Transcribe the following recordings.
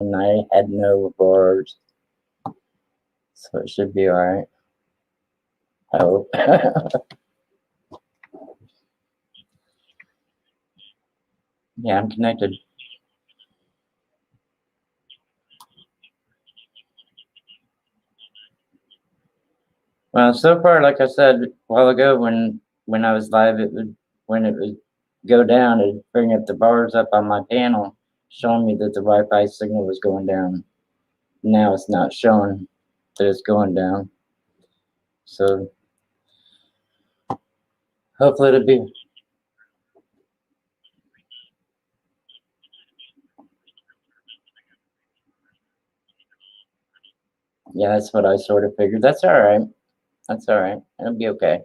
and I had no bars, so it should be all right. I hope. Yeah, I'm connected. Well, so far, like I said a while ago, when I was live, when it would go down, it'd bring up the bars up on my panel, showing me that the Wi-Fi signal was going down. Now it's not showing that it's going down. So hopefully it'll be. Yeah, that's what I sort of figured. That's all right. That's all right. It'll be okay.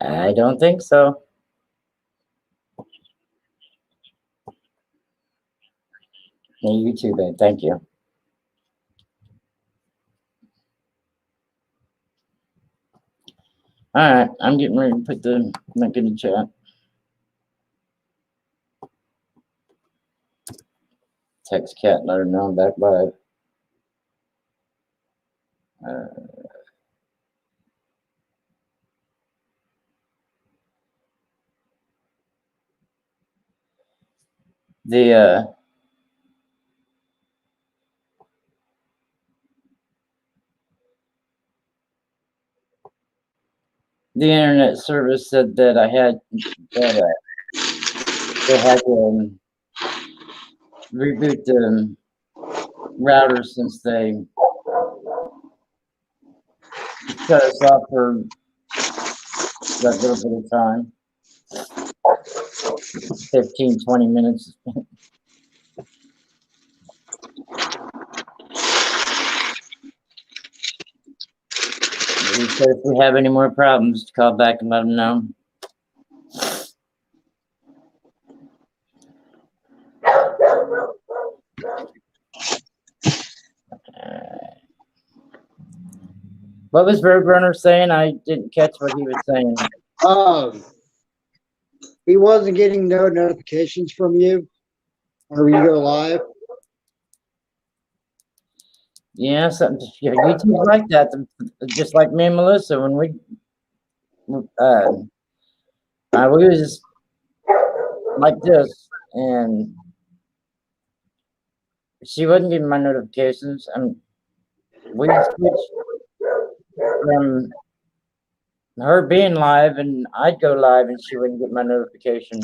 I don't think so. Yeah, you too, babe. Thank you. All right, I'm getting ready to put the link in the chat. Text Cat, let her know I'm back live. The internet service said that I had that they had to reboot the router since they shut us off for that little bit of time, 15-20 minutes. He said if we have any more problems, to call back and let them know. What was Roadrunner saying? I didn't catch what he was saying. He wasn't getting no notifications from you whenever you go live. Yeah, something. Yeah, YouTube's like that. Just like me and Melissa, when we was just like this, and she wasn't getting my notifications. We switched from her being live, and I'd go live, and she wouldn't get my notification.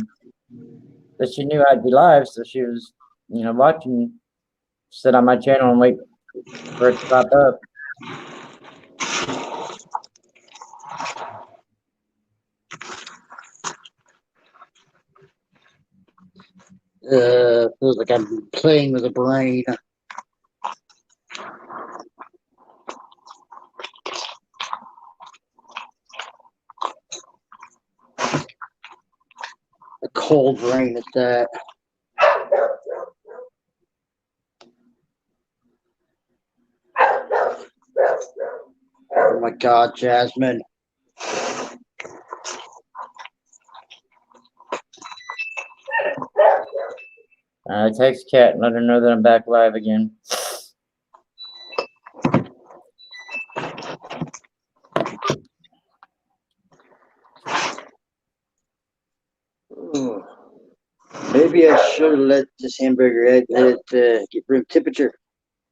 But she knew I'd be live, so she was, watching, sit on my channel and wait for it to pop up. Feels like I'm playing with a brain. A cold brain at that. Oh my God, Jasmine. Text Kat and let her know that I'm back live again. Maybe I should have let this hamburger egg let it get room temperature.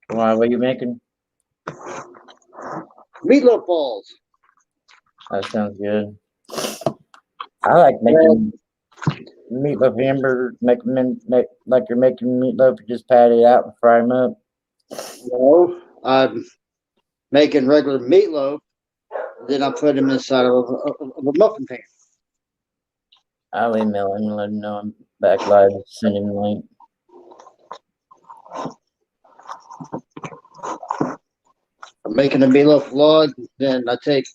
Why? What are you making? Meatloaf balls. That sounds good. I like making meatloaf hamburgers. Make like you're making meatloaf. You just pat it out and fry them up. No, I'm making regular meatloaf. Then I put them inside of a muffin pan. I'll email him and let him know I'm back live. Send him the link. I'm making a meatloaf log. Then I take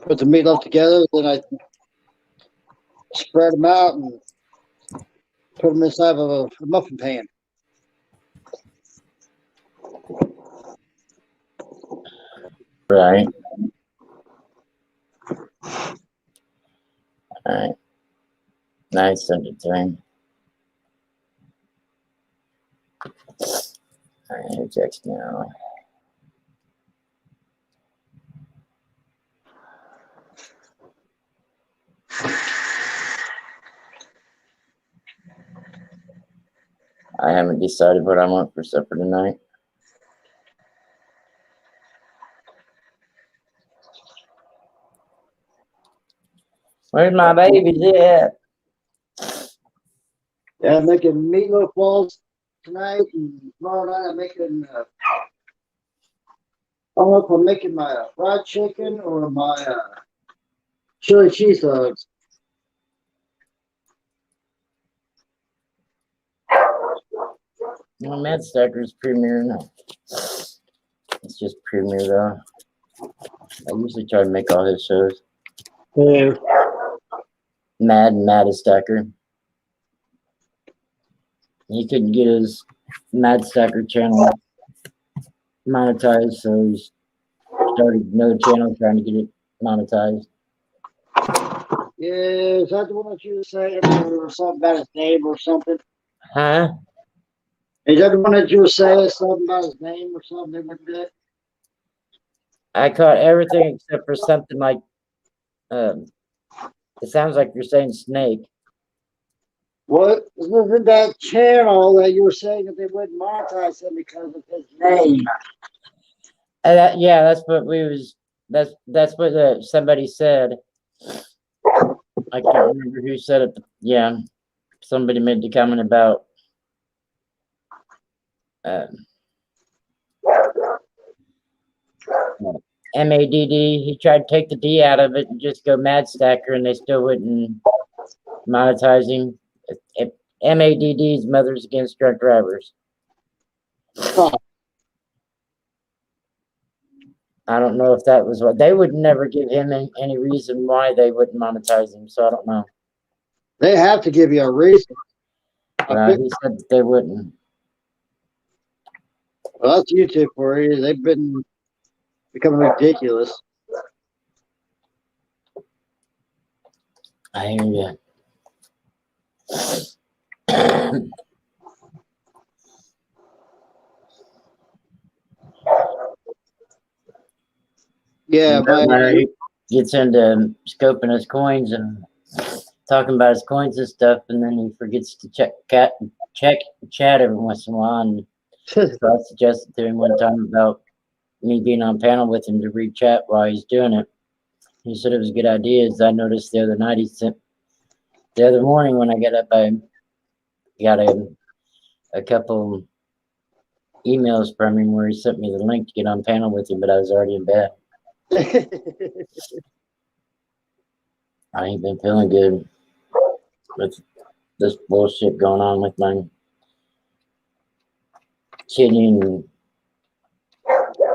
put the meatloaf together. Then I spread them out and put them inside of a muffin pan. Right. Alright. Nice, send it to him. Alright, text now. I haven't decided what I want for supper tonight. Where's my babies at? Yeah, I'm making meatloaf balls tonight, and tomorrow night I'm making. I don't know if I'm making my fried chicken or my chili cheese dogs. Well, Matt Stacker's premiere now. It's just premiere though. I usually try to make all his shows. Yeah. Mad Stacker. He couldn't get his Mad Stacker channel monetized, so he started another channel trying to get it monetized. Yeah, is that the one that you were saying or something about his name or something? Huh? Is that the one that you were saying something about his name or something like that? I caught everything except for something like, it sounds like you're saying snake. What wasn't that channel that you were saying that they wouldn't monetize him because of his name? Yeah, that's what we was. That's what somebody said. I can't remember who said it. But yeah, somebody made the comment about MADD. He tried to take the D out of it and just go Mad Stacker, and they still wouldn't monetize him. MADD's Mothers Against Drunk Drivers. Huh. I don't know if that was what they would never give him any reason why they wouldn't monetize him. So I don't know. They have to give you a reason. He said that they wouldn't. Well, that's YouTube for you. They've been becoming ridiculous. I hear you. Yeah, he gets into scoping his coins and talking about his coins and stuff, and then he forgets to check chat every once in a while. And so I suggested to him one time about me being on panel with him to read chat while he's doing it. He said it was a good idea. As I noticed the other night, the other morning when I got up, I got a couple emails from him where he sent me the link to get on panel with him, but I was already in bed. I ain't been feeling good with this bullshit going on with my kidney and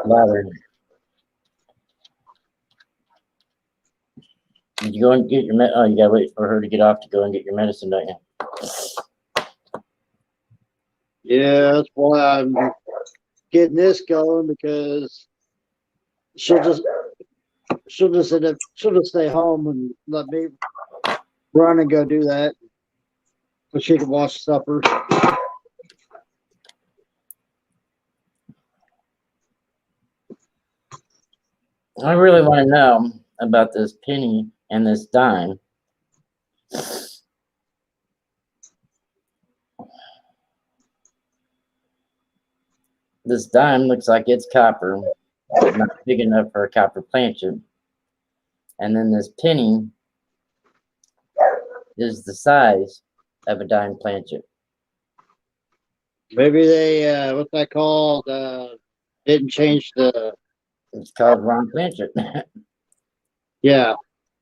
bladder. Did you go and get your oh, you gotta wait for her to get off to go and get your medicine, don't you? Yeah, that's why I'm getting this going, because she'll just stay home and let me run and go do that, so she can watch supper. I really want to know about this penny and this dime. This dime looks like it's copper, but not big enough for a copper planchet. And then this penny is the size of a dime planchet. Maybe they what's that called? Didn't change the. It's called wrong planchet. Yeah,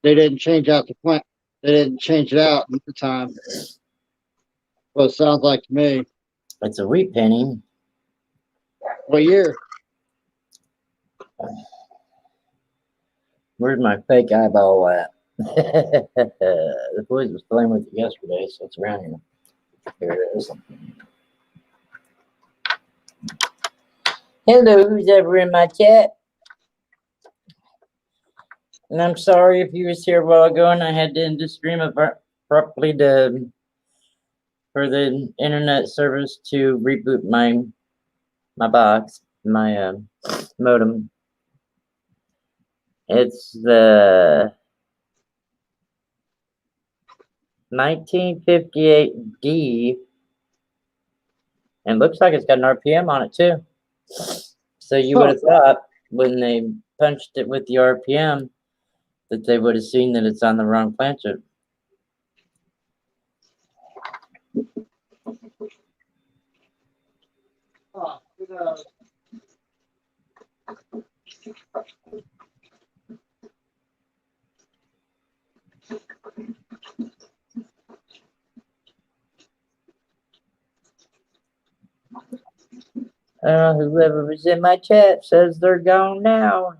they didn't change out the plant. They didn't change it out at the time. Well, it sounds like to me. It's a wheat penny. What year? Where's my fake eyeball at? The boys was playing with it yesterday, so it's around here. Here it is. Hello, who's ever in my chat? And I'm sorry if you was here a while ago and I had to end the stream abruptly for the internet service to reboot my box, my modem. It's the 1958D, and looks like it's got an RPM on it too. So you would have thought when they punched it with the RPM that they would have seen that it's on the wrong planchette. Oh, Whoever was in my chat says they're gone now.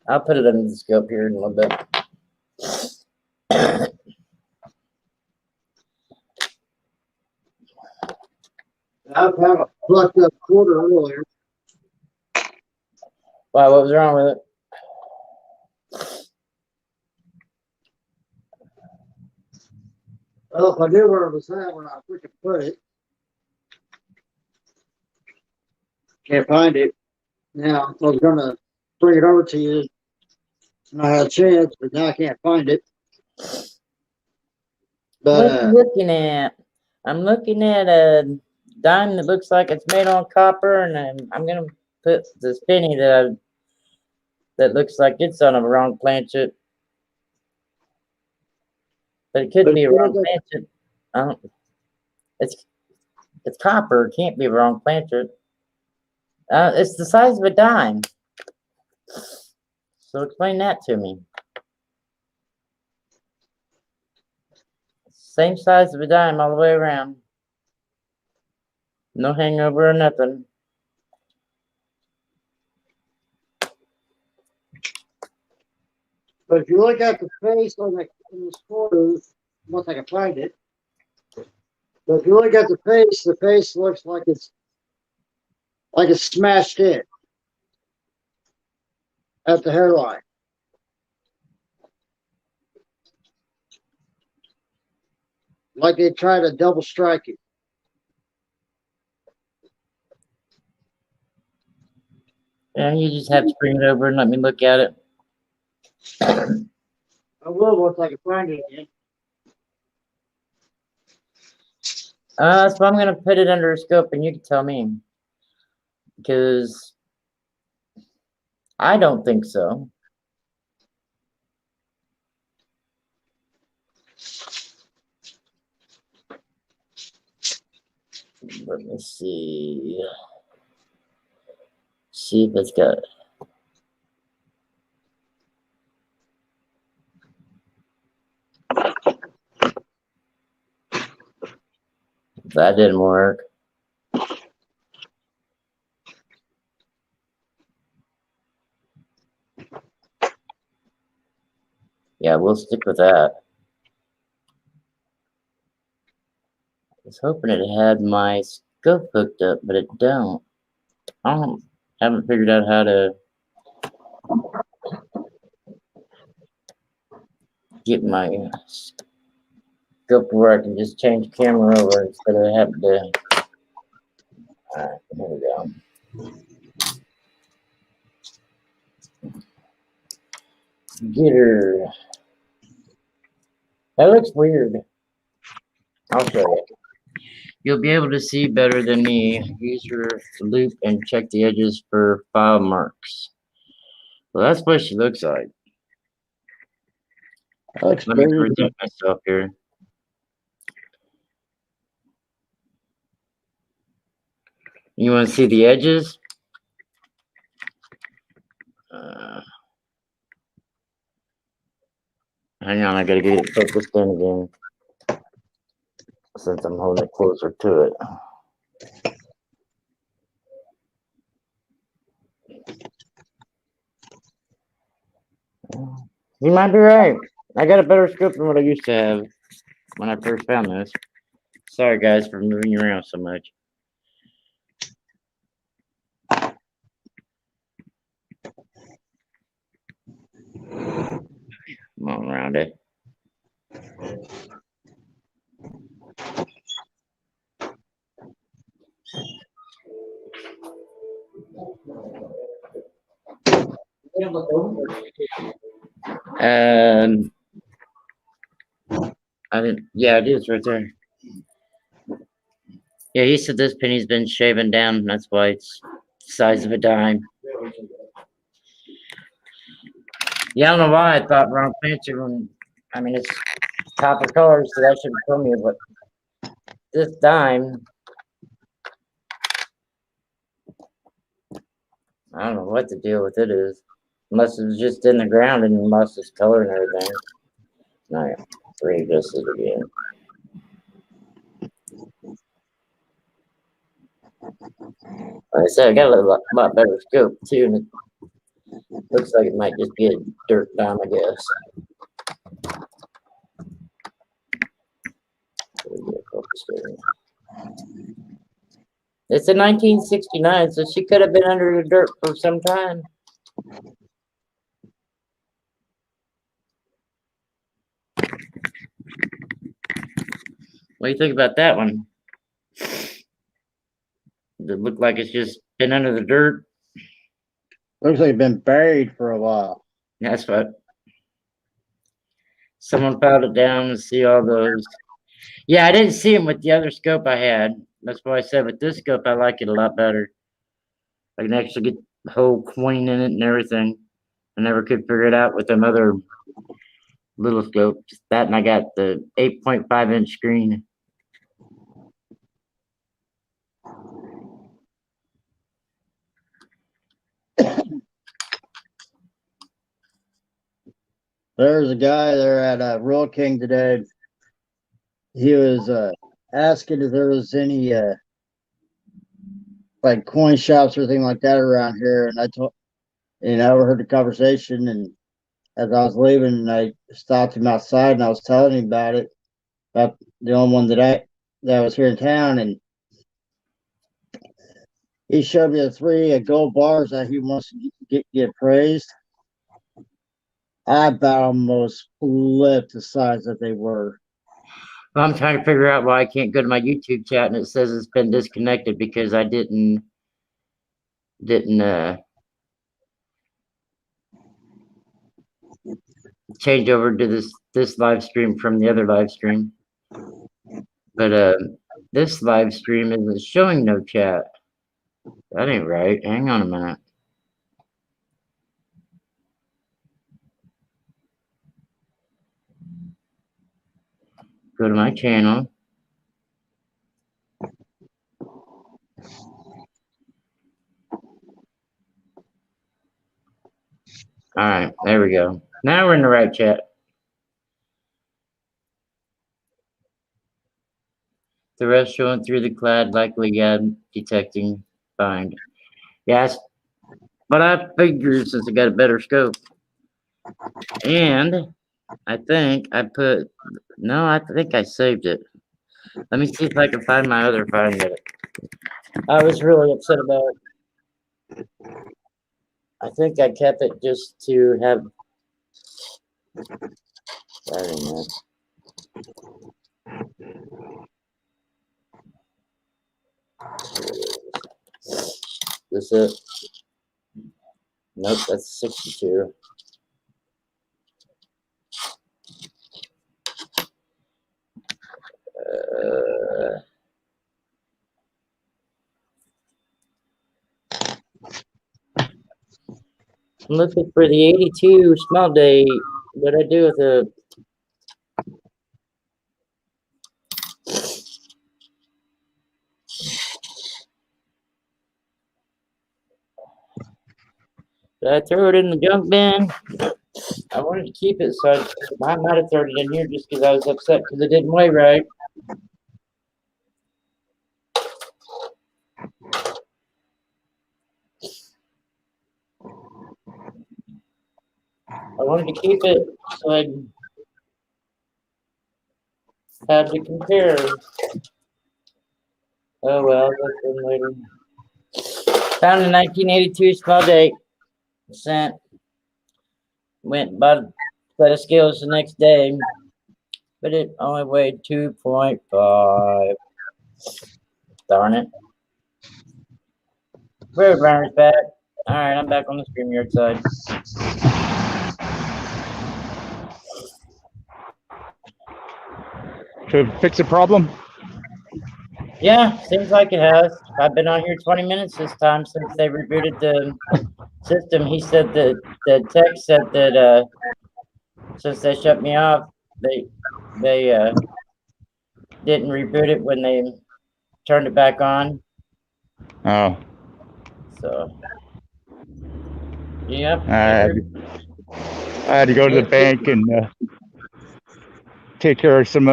I'll put it under the scope here in a little bit. I've had a plucked up quarter earlier. Wow, what was wrong with it? Well, if I knew where it was at when I freaking put it. Can't find it. Now, I was going to bring it over to you and I had a chance, but now I can't find it. But, what are you looking at? I'm looking at a dime that looks like it's made on copper, and I'm gonna put this penny that looks like it's on a wrong planchette. But it could be a wrong planchette. It's copper. It can't be a wrong planchette. It's the size of a dime. So explain that to me. Same size of a dime all the way around. No hangover or nothing. but if you look at the face on the photos, once I can find it. But if you look at the face looks like it's smashed in at the hairline. Like they tried to double strike it. Yeah, you just have to bring it over and let me look at it. I will once I can find it again. So I'm gonna put it under a scope and you can tell me. Because I don't think so. Let me see. See if it's got. That didn't work. Yeah, we'll stick with that. I was hoping it had my scope hooked up, but it don't. I haven't figured out how to get my scope where I can just change the camera over instead of having to. Alright, here we go. Get her. That looks weird. I'll show you. You'll be able to see better than me. Use your loop and check the edges for file marks. Well, that's what she looks like. Let me present myself here. You want to see the edges? Hang on, I gotta get it focused in again. Since I'm holding it closer to it. You might be right. I got a better scope than what I used to have when I first found this. Sorry guys for moving you around so much. on around it. I didn't. Yeah, it is right there. Yeah, he said this penny's been shaven down. That's why it's the size of a dime. Yeah, I don't know why I thought wrong picture when. I mean, it's copper color, so that should have told me. But this dime, I don't know what the deal with it is. Unless it was just in the ground and lost its color and everything. All right, read this again. Like I said, I got a lot better scope too, and it looks like it might just be a dirt dime, I guess. It's a 1969, so she could have been under the dirt for some time. What do you think about that one? Does it look like it's just been under the dirt? Looks like it's been buried for a while. That's what. Someone filed it down to see all those. Yeah, I didn't see them with the other scope I had. That's why I said with this scope, I like it a lot better. I can actually get the whole coin in it and everything. I never could figure it out with them other little scope. Just that, and I got the 8.5-inch screen. There's a guy there at Real King today. He was asking if there was any like coin shops or anything like that around here, and I overheard the conversation, and as I was leaving, I stopped him outside and I was telling him about the only one that was here in town, and he showed me the 3 gold bars that he wants to get praised. I about almost flipped the size that they were. Well, I'm trying to figure out why I can't go to my YouTube chat and it says it's been disconnected because I didn't change over to this live stream from the other live stream. But this live stream isn't showing no chat. That ain't right. Hang on a minute. Go to my channel. All right, there we go. Now we're in the right chat. The rest showing through the clad, likely detecting find. Yes, but I figured since I got a better scope. And I think I put, no, I think I saved it. Let me see if I can find my other find that I was really upset about. I think I kept it just to have, I don't know. This it? Nope, that's 62. I'm looking for the 82 small date. What did I do with it? Did I throw it in the junk bin? I wanted to keep it, so I might have thrown it in here just because I was upset because it didn't weigh right. I wanted to keep it so I'd have to compare. Oh well, that's in later. Found in 1982 small date. Sent. Went bought set of scales the next day, but it only weighed 2.5. Darn it. Roadrunner's back. Alright, I'm back on the StreamYard side. To fix a problem? Yeah, seems like it has. I've been on here 20 minutes this time since they rebooted the system. He said that the tech said that since they shut me off, they didn't reboot it when they turned it back on. Oh. So, yep. I had to go to the bank and take care of some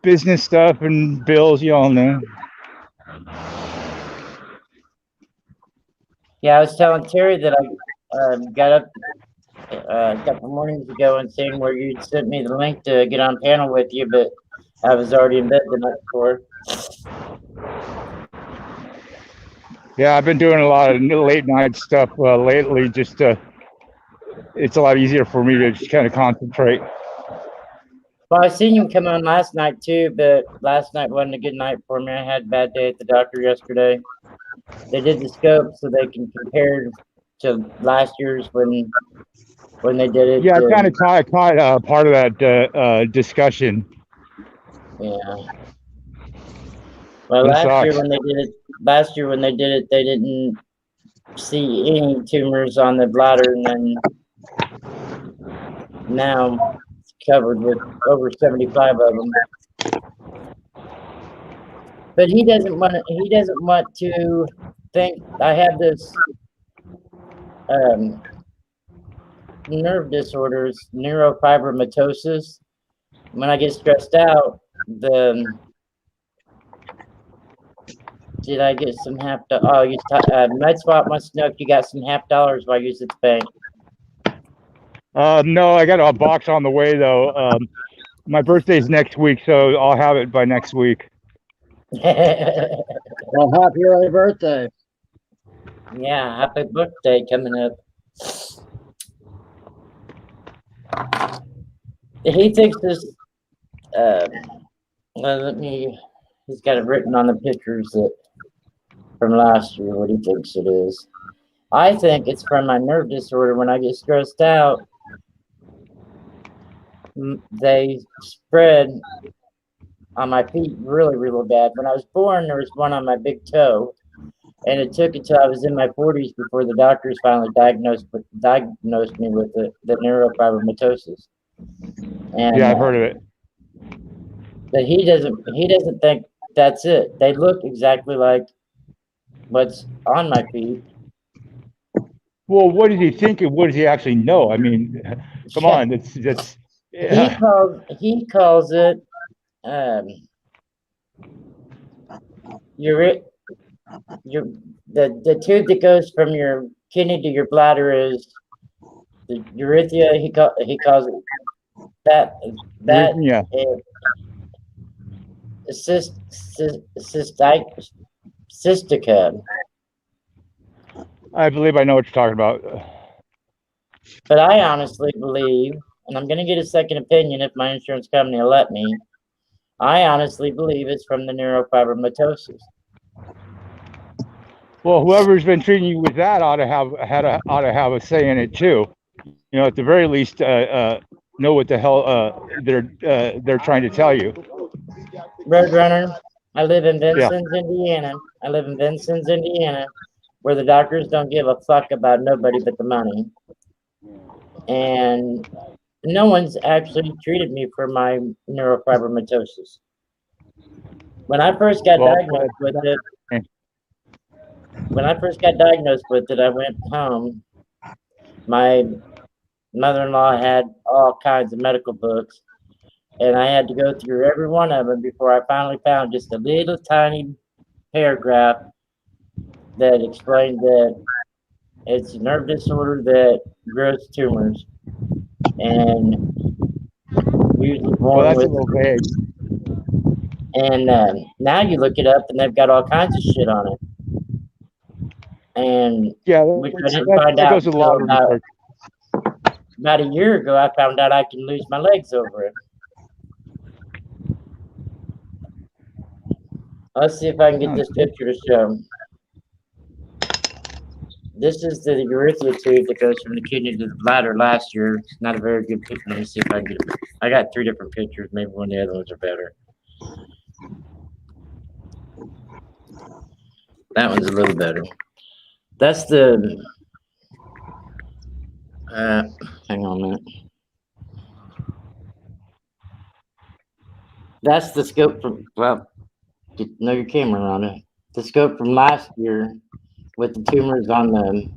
business stuff and bills, you all know. Yeah, I was telling Terry that I got up a couple mornings ago and saying where you'd sent me the link to get on panel with you, but I was already in bed the night before. Yeah, I've been doing a lot of late night stuff lately. Just it's a lot easier for me to just kind of concentrate. Well, I seen you come on last night too, but last night wasn't a good night for me. I had a bad day at the doctor yesterday. They did the scope so they can compare to last year's when they did it. Yeah, I kind of caught part of that discussion. Yeah. Well, last year when they did it, they didn't see any tumors on the bladder, and then now it's covered with over 75 of them. But he doesn't want to think I have this nerve disorders, neurofibromatosis. When I get stressed out, did I get some half? Oh, MedSwap wants to know if you got some half dollars while I use its bank. No, I got a box on the way though. My birthday's next week, so I'll have it by next week. Well, happy early birthday. Yeah, happy birthday coming up. He thinks this, he's got it written on the pictures that from last year, what he thinks it is. I think it's from my nerve disorder. When I get stressed out, they spread on my feet really, really bad. When I was born, there was one on my big toe, and it took until I was in my 40s before the doctors finally diagnosed me with the neurofibromatosis. And, yeah, I've heard of it. But he doesn't think that's it. They look exactly like what's on my feet. Well, what is he thinking? What does he actually know? I mean, come on, that's. Yeah. He calls it the tube that goes from your kidney to your bladder is the urethra. He calls it that yeah. Cystica. I believe I know what you're talking about. But I honestly believe, and I'm going to get a second opinion if my insurance company will let me, I honestly believe it's from the neurofibromatosis. Well, whoever's been treating you with that ought to have a say in it too. You know, at the very least, know what the hell they're trying to tell you. Roadrunner, I live in Vincennes, Indiana. Where the doctors don't give a fuck about nobody but the money. And no one's actually treated me for my neurofibromatosis. When I first got diagnosed with it, I went home. My mother-in-law had all kinds of medical books, and I had to go through every one of them before I finally found just a little tiny paragraph that explained that it's a nerve disorder that grows tumors, and usually born that's with. a little vague. And now you look it up, and they've got all kinds of shit on it. And yeah, which I didn't find out until about about a year ago, I found out I can lose my legs over it. Let's see if I can get this picture to show. This is the urethra tube that goes from the kidney to the bladder last year. It's not a very good picture. Let me see if I can get it. I got 3 different pictures. Maybe one of the other ones are better. That one's a little better. That's the... hang on a minute. That's the scope from... Well, know your camera on it. The scope from last year with the tumors on the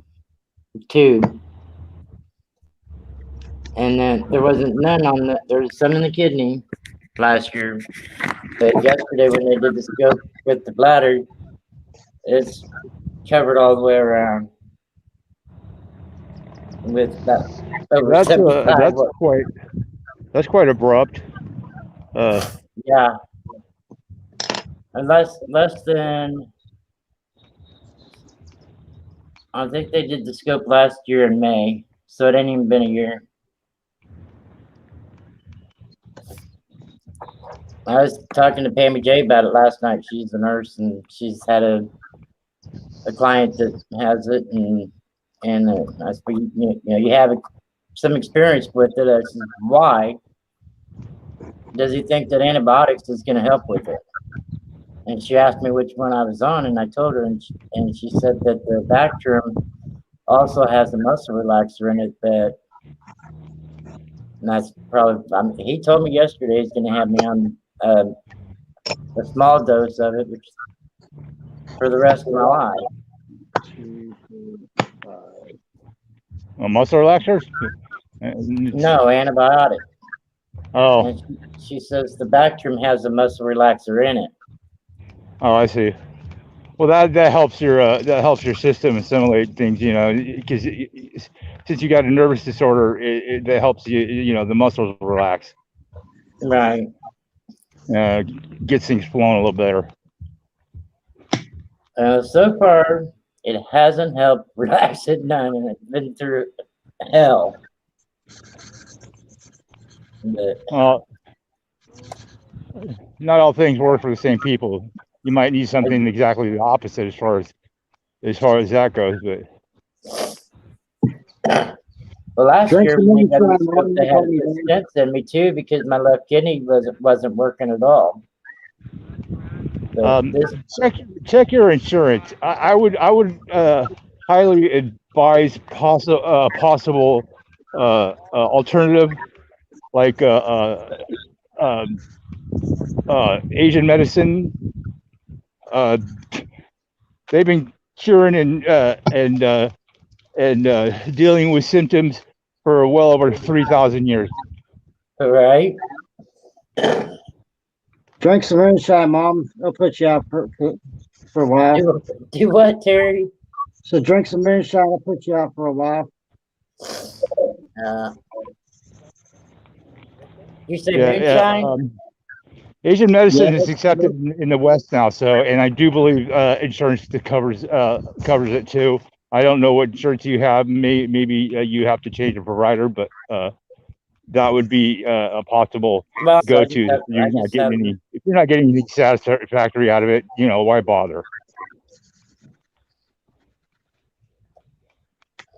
tube. And then there wasn't none on the... There was some in the kidney last year. But yesterday when they did the scope with the bladder, it's covered all the way around. With that over That's 75. that's quite abrupt. Yeah. And less than... I think they did the scope last year in May, so it ain't even been a year. I was talking to Pammy J about it last night. She's a nurse, and she's had a client that has it, and I speak, you know, you have some experience with it. I said, why does he think that antibiotics is going to help with it? And she asked me which one I was on, and I told her, and she said that the Bactrim also has a muscle relaxer in it that, and that's probably, he told me yesterday he's going to have me on a small dose of it, which for the rest of my life. Muscle relaxers? No, antibiotic. Oh. And she says the Bactrim has a muscle relaxer in it. Oh, I see. Well, that helps your system assimilate things, you know, because since you got a nervous disorder, that helps you know, the muscles relax. Right. Gets things flowing a little better. So far, it hasn't helped relax it none, and it's been through hell. But, not all things work for the same people. You might need something exactly the opposite as far as that goes. But well, last year when they got the scope, they had stents in me too because my left kidney wasn't working at all. Check your insurance. I would highly advise possible alternative like Asian medicine. They've been curing and dealing with symptoms for well over 3,000 years. All right. Drink some moonshine, Mom. It'll put you out for a while. Do what, Terry? So drink some moonshine. It'll put you out for a while. You say moonshine? Asian medicine is accepted in the West now, so, and I do believe insurance that covers it too. I don't know what insurance you have. Maybe you have to change a provider, but that would be a possible go-to. If you're not getting anything satisfactory out of it, you know, why bother?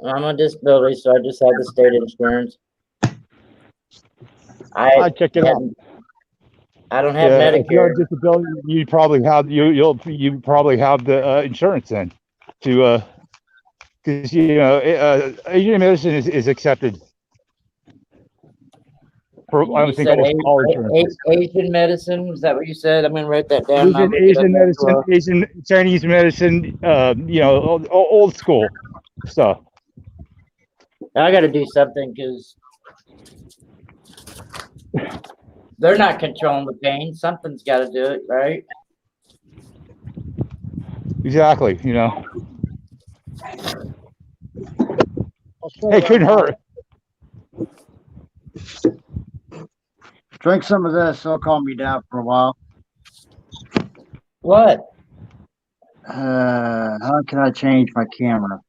I'm on disability, so I just have the state insurance. I checked it out. I don't have Medicare. If you're on disability, you probably have you probably have the insurance then, to because you know Asian medicine is accepted. For I think almost all insurance. Asian medicine, is that what you said? I'm gonna write that down. Asian medicine, Chinese medicine, you know, old school stuff. I got to do something because they're not controlling the pain. Something's got to do it, right? Exactly. You know. Hey, couldn't hurt. Drink some of this. It'll calm me down for a while. What? How can I change my camera?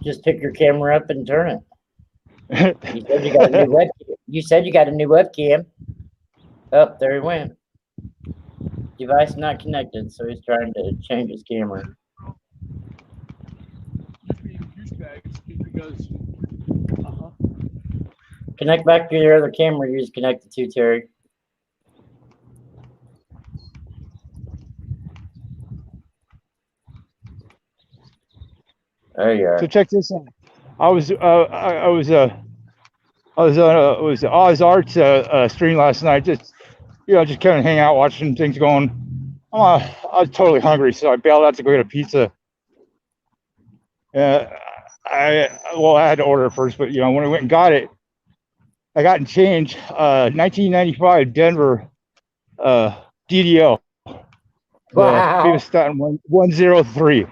Just pick your camera up and turn it. You said you got a new webcam. You said you got a new webcam. Oh, there he went. Device not connected, so he's trying to change his camera. Connect back to your other camera you're connected to, Terry. There you are. So check this out. I was on was Oz Arts stream last night. Just just kind of hang out, watching things going. I was totally hungry, so I bailed out to go get a pizza. I had to order first, but when I went and got it, I got in change. 1995 Denver DDO. Wow. Famous Staten 103.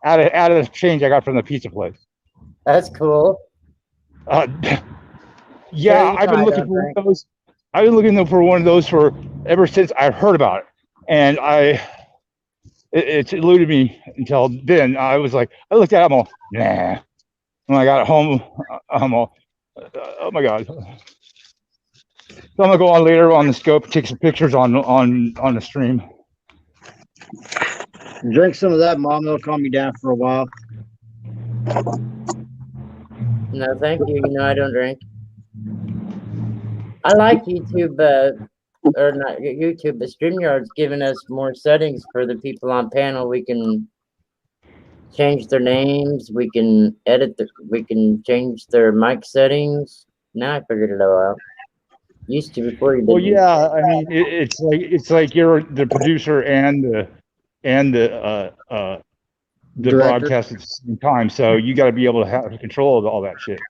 Out of the change I got from the pizza place. That's cool. Yeah, I've been looking for one of those. I've been looking for one of those for ever since I heard about it, and it's eluded me until then. I was like, I looked at it, I'm all, nah. When I got it home, I'm all, oh my god. So I'm gonna go on later on the scope and take some pictures on the stream. Drink some of that, Mom. It'll calm you down for a while. No, thank you. I don't drink. I like YouTube, or not YouTube, but StreamYard's giving us more settings for the people on panel. We can change their names. We can edit. We can change their mic settings. Now I figured it all out. Used to before you did. Well, yeah. I mean, it's like you're the producer and the broadcast at the same time. So you got to be able to have control of all that shit.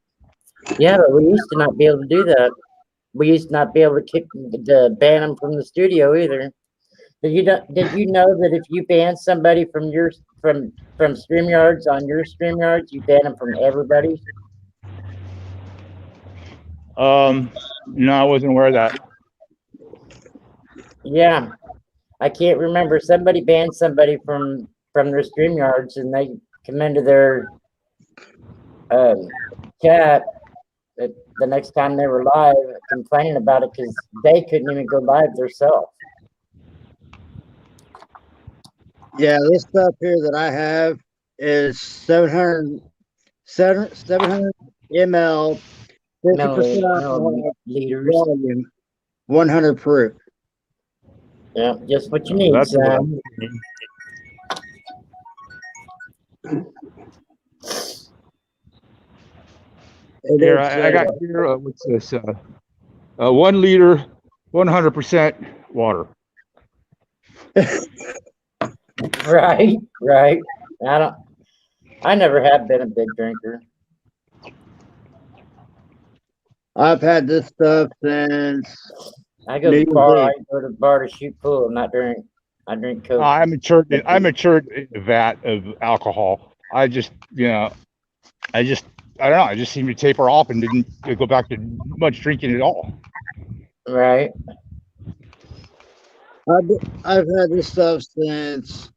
Yeah, but we used to not be able to do that. We used to not be able to ban them from the studio either. Did you know that if you ban somebody from StreamYards on your StreamYards, you ban them from everybody? No, I wasn't aware of that. Yeah, I can't remember. Somebody banned somebody from their StreamYards, and they come into their chat the next time they were live, complaining about it because they couldn't even go live themselves. Yeah, this stuff here that I have is 700 ml, 50% liters, volume, 100 proof. Yeah, just what you need. That's Sam. Here, I got here. What's this? 1 liter, 100% water. Right. I never have been a big drinker. I've had this stuff since I go to the bar. I go to the bar to shoot pool, not drink. I drink Coke. I'm matured in the vat of alcohol. I don't know. I just seemed to taper off and didn't go back to much drinking at all. Right. I've had this stuff since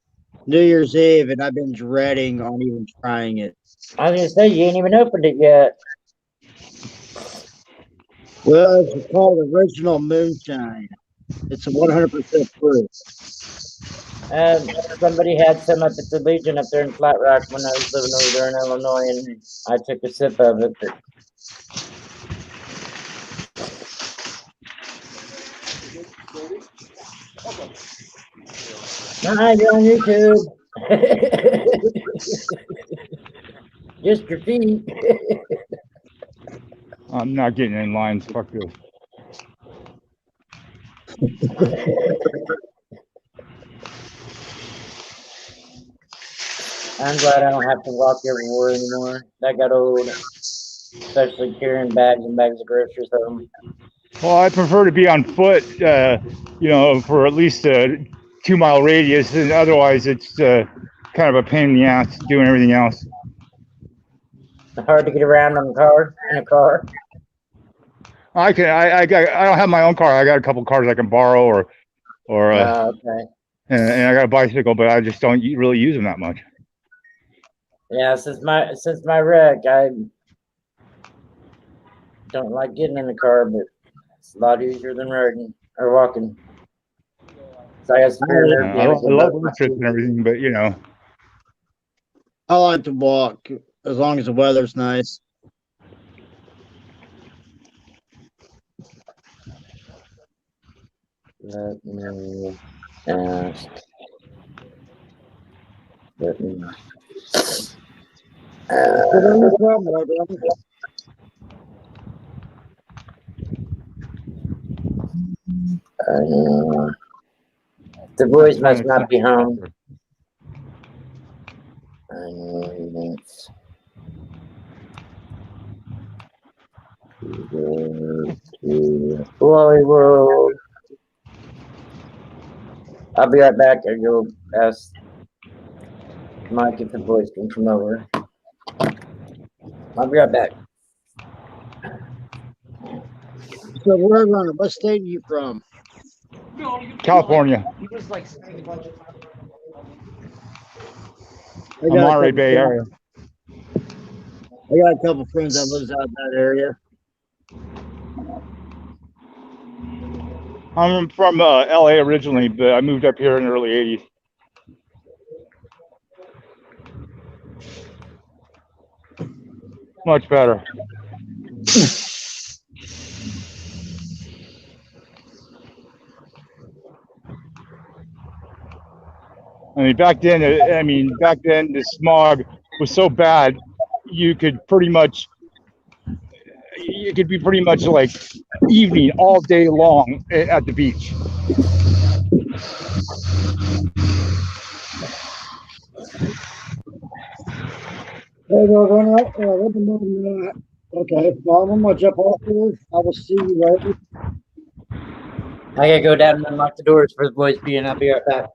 New Year's Eve, and I've been dreading on even trying it. I was gonna say you ain't even opened it yet. Well, it's called Original Moonshine. It's a 100% proof. Somebody had some up at the Legion up there in Flat Rock when I was living over there in Illinois, and I took a sip of it. But... Hi, you're on YouTube. Just your feet. I'm not getting in lines. Fuck this. I'm glad I don't have to walk everywhere anymore. That got old, especially carrying bags and bags of groceries home. Well, I prefer to be on foot, for at least a 2-mile radius, and otherwise it's kind of a pain in the ass doing everything else. Hard to get around in a car. I don't have my own car. I got a couple cars I can borrow, or okay. And I got a bicycle, but I just don't really use them that much. Yeah, since my wreck, I don't like getting in the car, but it's a lot easier than riding or walking. So I got severe nerve I damage in love both my road trips and feet. everything, but I like to walk as long as the weather's nice. Let me ask. Let me. No problem, my brother. The boys must not be home. Wally World. I'll be right back. I go ask Mike if the boys can come over. I'll be right back. So where runner? What state are you from? California. I got Monterey Bay area. I got a couple friends that lives out in that area. I'm from LA originally, but I moved up here in the early 80s. Much better. Back then the smog was so bad, you could be pretty much like evening all day long at the beach. Okay, well, I'm gonna jump off here. I will see you later. I gotta go down and unlock the doors for the boys being. I'll be right back.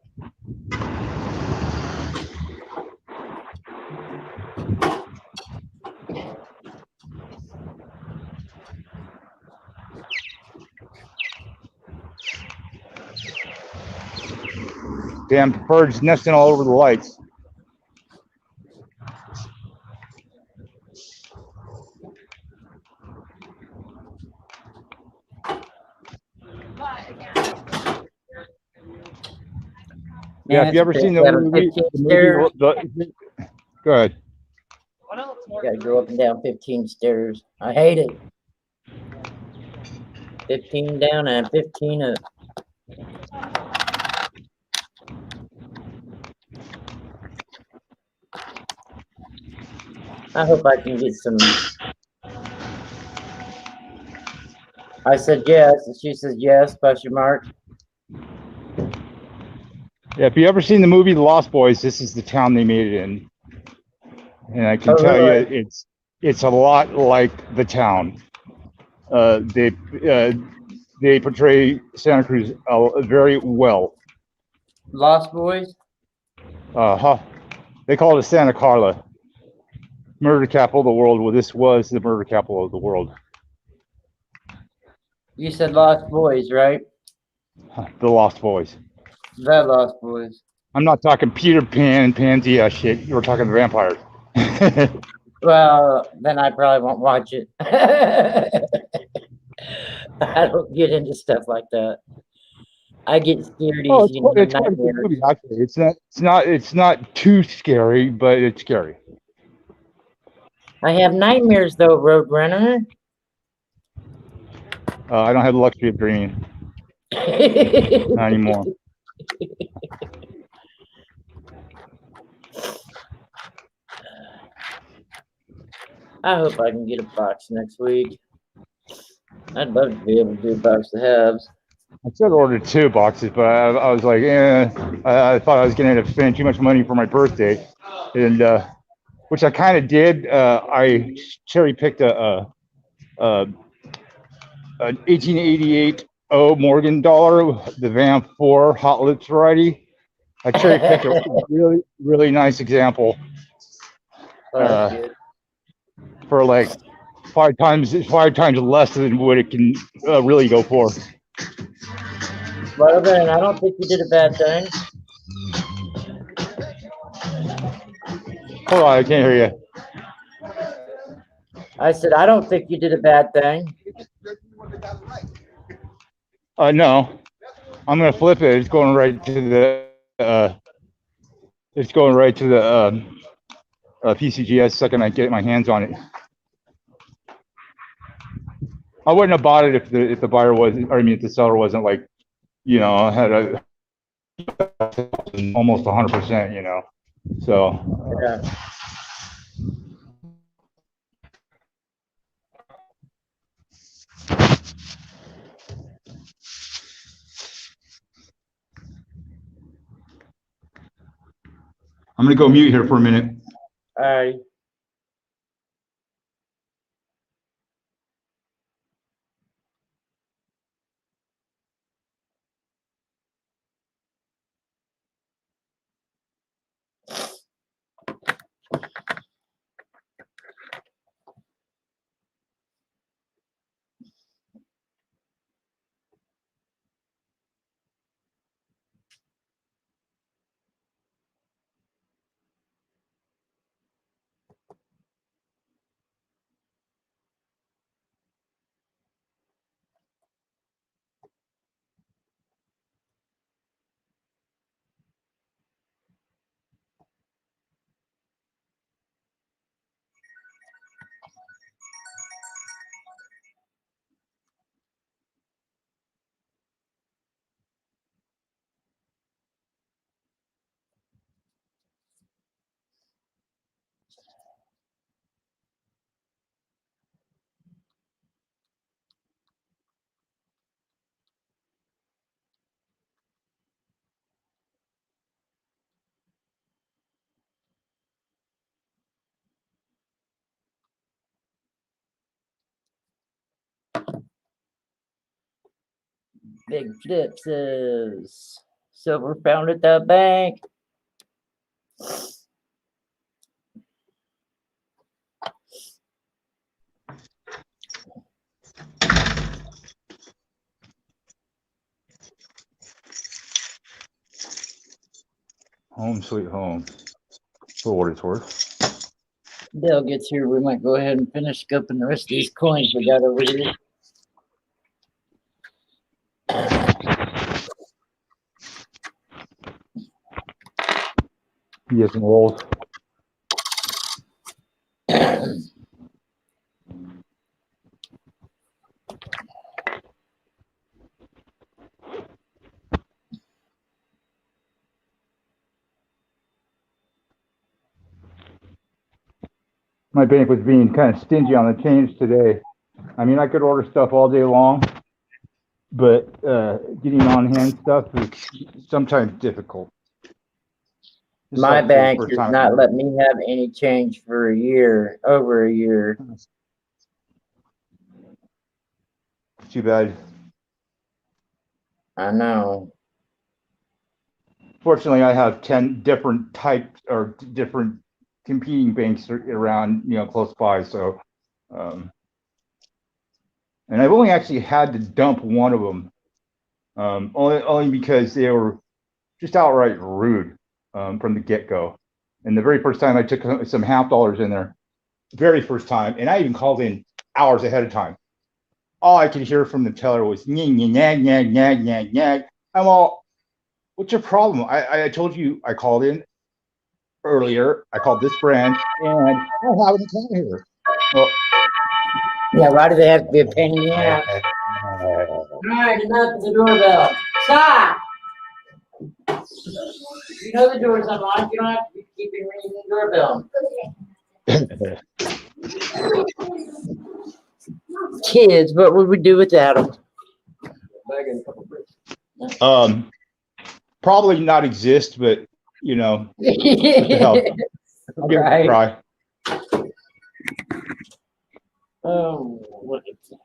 Damn birds nesting all over the lights. Yeah, if you ever seen the movie, go ahead. Gotta go up and down 15 stairs. I hate it. 15 down and 15 up. I hope I can get some. I said yes, and she says yes, question mark. Yeah, if you ever seen the movie The Lost Boys, this is the town they made it in. And I can tell you, it's a lot like the town. They portray Santa Cruz very well. Lost Boys? They call it Santa Carla. Murder capital of the world. Well, this was the murder capital of the world. You said Lost Boys, right? The Lost Boys. The Lost Boys. I'm not talking Peter Pan and Pansy shit. We're talking vampires. Well, then I probably won't watch it. I don't get into stuff like that. I get scared easy. It's quite a good movie, actually. It's not too scary, but it's scary. I have nightmares though, Roadrunner. I don't have the luxury of dreaming. Not anymore. I hope I can get a box next week. I'd love to be able to do a box of halves. I should order 2 boxes, but I was like, I thought I was going to spend too much money for my birthday, and which I kind of did. I cherry picked an 1888 O Morgan dollar, the Van 4 Hot Lips variety. I cherry picked a really, really nice example for like 5 times less than what it can really go for. Well, then, I don't think you did a bad thing. Hold on, I can't hear you. I said, I don't think you did a bad thing. No, I'm gonna flip it. It's going right to the. It's going right to the PCGS. Second, I get my hands on it. I wouldn't have bought it if the buyer wasn't, or I mean, if the seller wasn't like, you know, had a almost 100%, you know. So. Yeah. I'm gonna go mute here for a minute. All right. Big flips is silver found at the bank. Home sweet home. For what it's worth. Dale gets here, we might go ahead and finish scoping the rest of these coins we got over here. Get some rolls. My bank was being kind of stingy on the change today. I mean, I could order stuff all day long, but getting on-hand stuff is sometimes difficult. My bank does not let me have any change for a year, over a year. Too bad. I know. Fortunately, I have 10 different types or different competing banks around, you know, close by. So, and I've only actually had to dump one of them, only because they were just outright rude from the get-go. And the very first time I took some half dollars in there, very first time, and I even called in hours ahead of time. All I could hear from the teller was "nyah, nyah, nyah, nyah, nyah, nyah, nyah." I'm all, what's your problem? I told you I called in earlier. I called this brand, and I have an account here. Well, yeah, why do they have to be a pain in the ass? All right, enough of the doorbell. Stop! You know the door's unlocked. You don't have to be keeping ringing the doorbell. Kids, what would we do without them? Probably not exist, but you know, to help. I'll give it a try. Oh, look at that.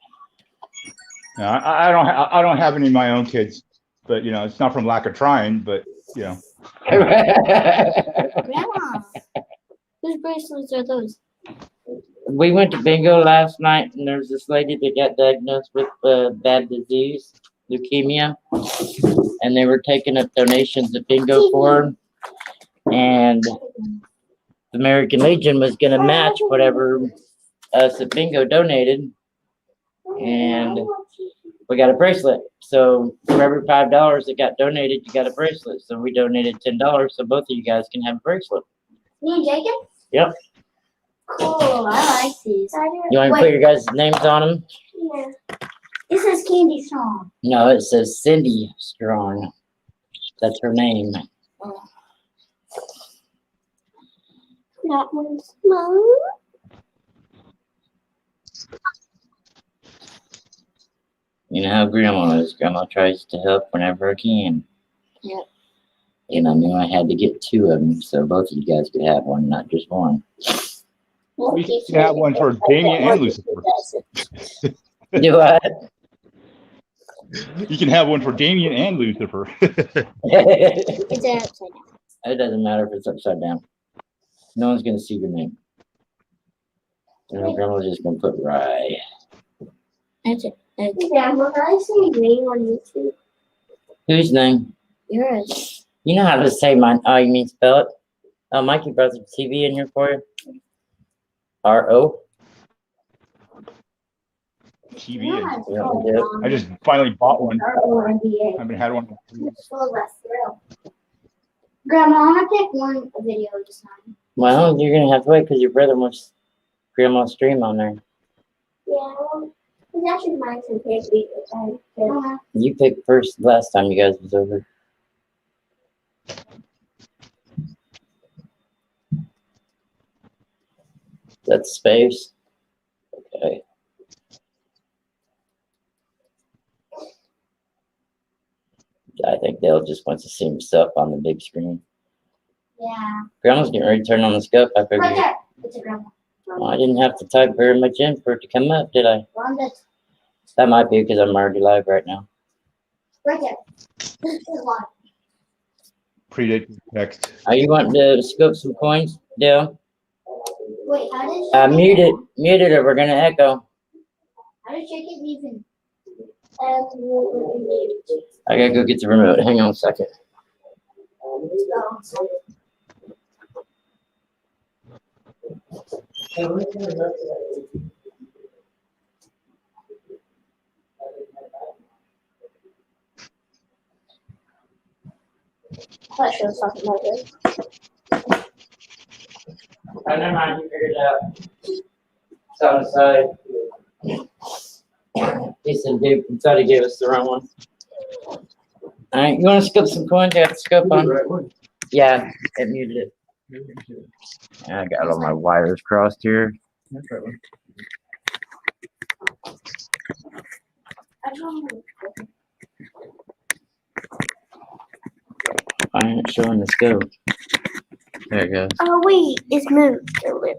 No, I don't have any of my own kids, but you know, it's not from lack of trying, but you know. Grandma, whose bracelets are those? We went to bingo last night, and there's this lady that got diagnosed with bad disease, leukemia, and they were taking up donations at bingo for her. And the American Legion was gonna match whatever us at Bingo donated, and we got a bracelet. So for every $5 that got donated, you got a bracelet. So we donated $10, so both of you guys can have a bracelet. Me and Jacob? Yep. Cool. I like these. You want to put your guys' names on them? Yeah. This is Candy Strong. No, it says Cindy Strong. That's her name. That one's mine. You know how Grandma is. Grandma tries to help whenever I can. Yep. And I knew I had to get 2 of them, so both of you guys could have one, not just one. We can have one for Damien and Lucifer. Do I? You can have one for Damien and Lucifer. It It's upside down. doesn't matter if it's upside down. No one's gonna see your name. Grandma's just gonna put Rye. That's it. Grandma, can I see your name on YouTube? Whose name? Yours. You know how to say mine. Oh, you mean spell it? Oh, Mikey brought the TV in here for you. R-O. TV. Yeah, is- it's Yeah, called, we did. I just finally bought one. R-O-N-D-A. I haven't had one. It's full of thrill. Grandma, I want to pick one video this time. Well, you're gonna have to wait because your brother wants Grandma's stream on there. Yeah, well, it's actually mine to pick because You picked first last time you guys was over. That's space. Okay. I think Dale just wants to see himself on the big screen. Yeah. Grandma's getting ready to turn on the scope. I figured. Right there. It's a grandma. Well, I didn't have to type very much in for it to come up, did I? Rhonda. That might be because I'm already live right now. Right there. This is one. Predate text. Are you wanting to scoop some coins, Dale? Wait, how did Mute it. Mute it or we're gonna echo. How did chicken even? I gotta go get the remote. Hang on a second. I thought she was talking about this. Oh, never mind. You figured it out. It's on the side. He said, dude, he thought he gave us the wrong one. All right, you want to scoop some coins? You have the scope on? Yeah, it muted it. I got all my wires crossed here. I don't know. I ain't showing the scope. There it goes. Oh wait, it's moved a little.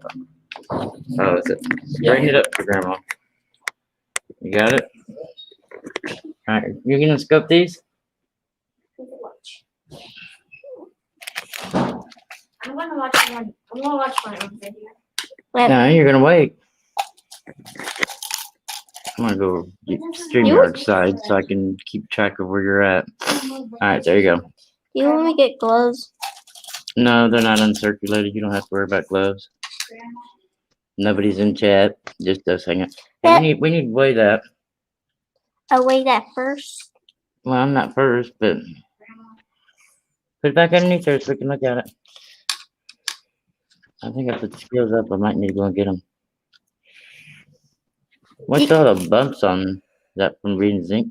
Oh, is it? Bring it up for Grandma. You got it? All right, you're gonna scope these? Watch. I'm gonna watch one. I'm gonna watch my own video. No, you're gonna wait. I'm gonna go get StreamYard side so I can keep track of where you're at. All right, there you go. Do you want me to get gloves? No, they're not uncirculated. You don't have to worry about gloves. Nobody's in chat. Just us hanging. Hey, we need to weigh that. I'll weigh that first. Well, I'm not first, but put it back underneath there so we can look at it. I think I put the scales up. I might need to go and get them. What's all the bumps on that from reading zinc?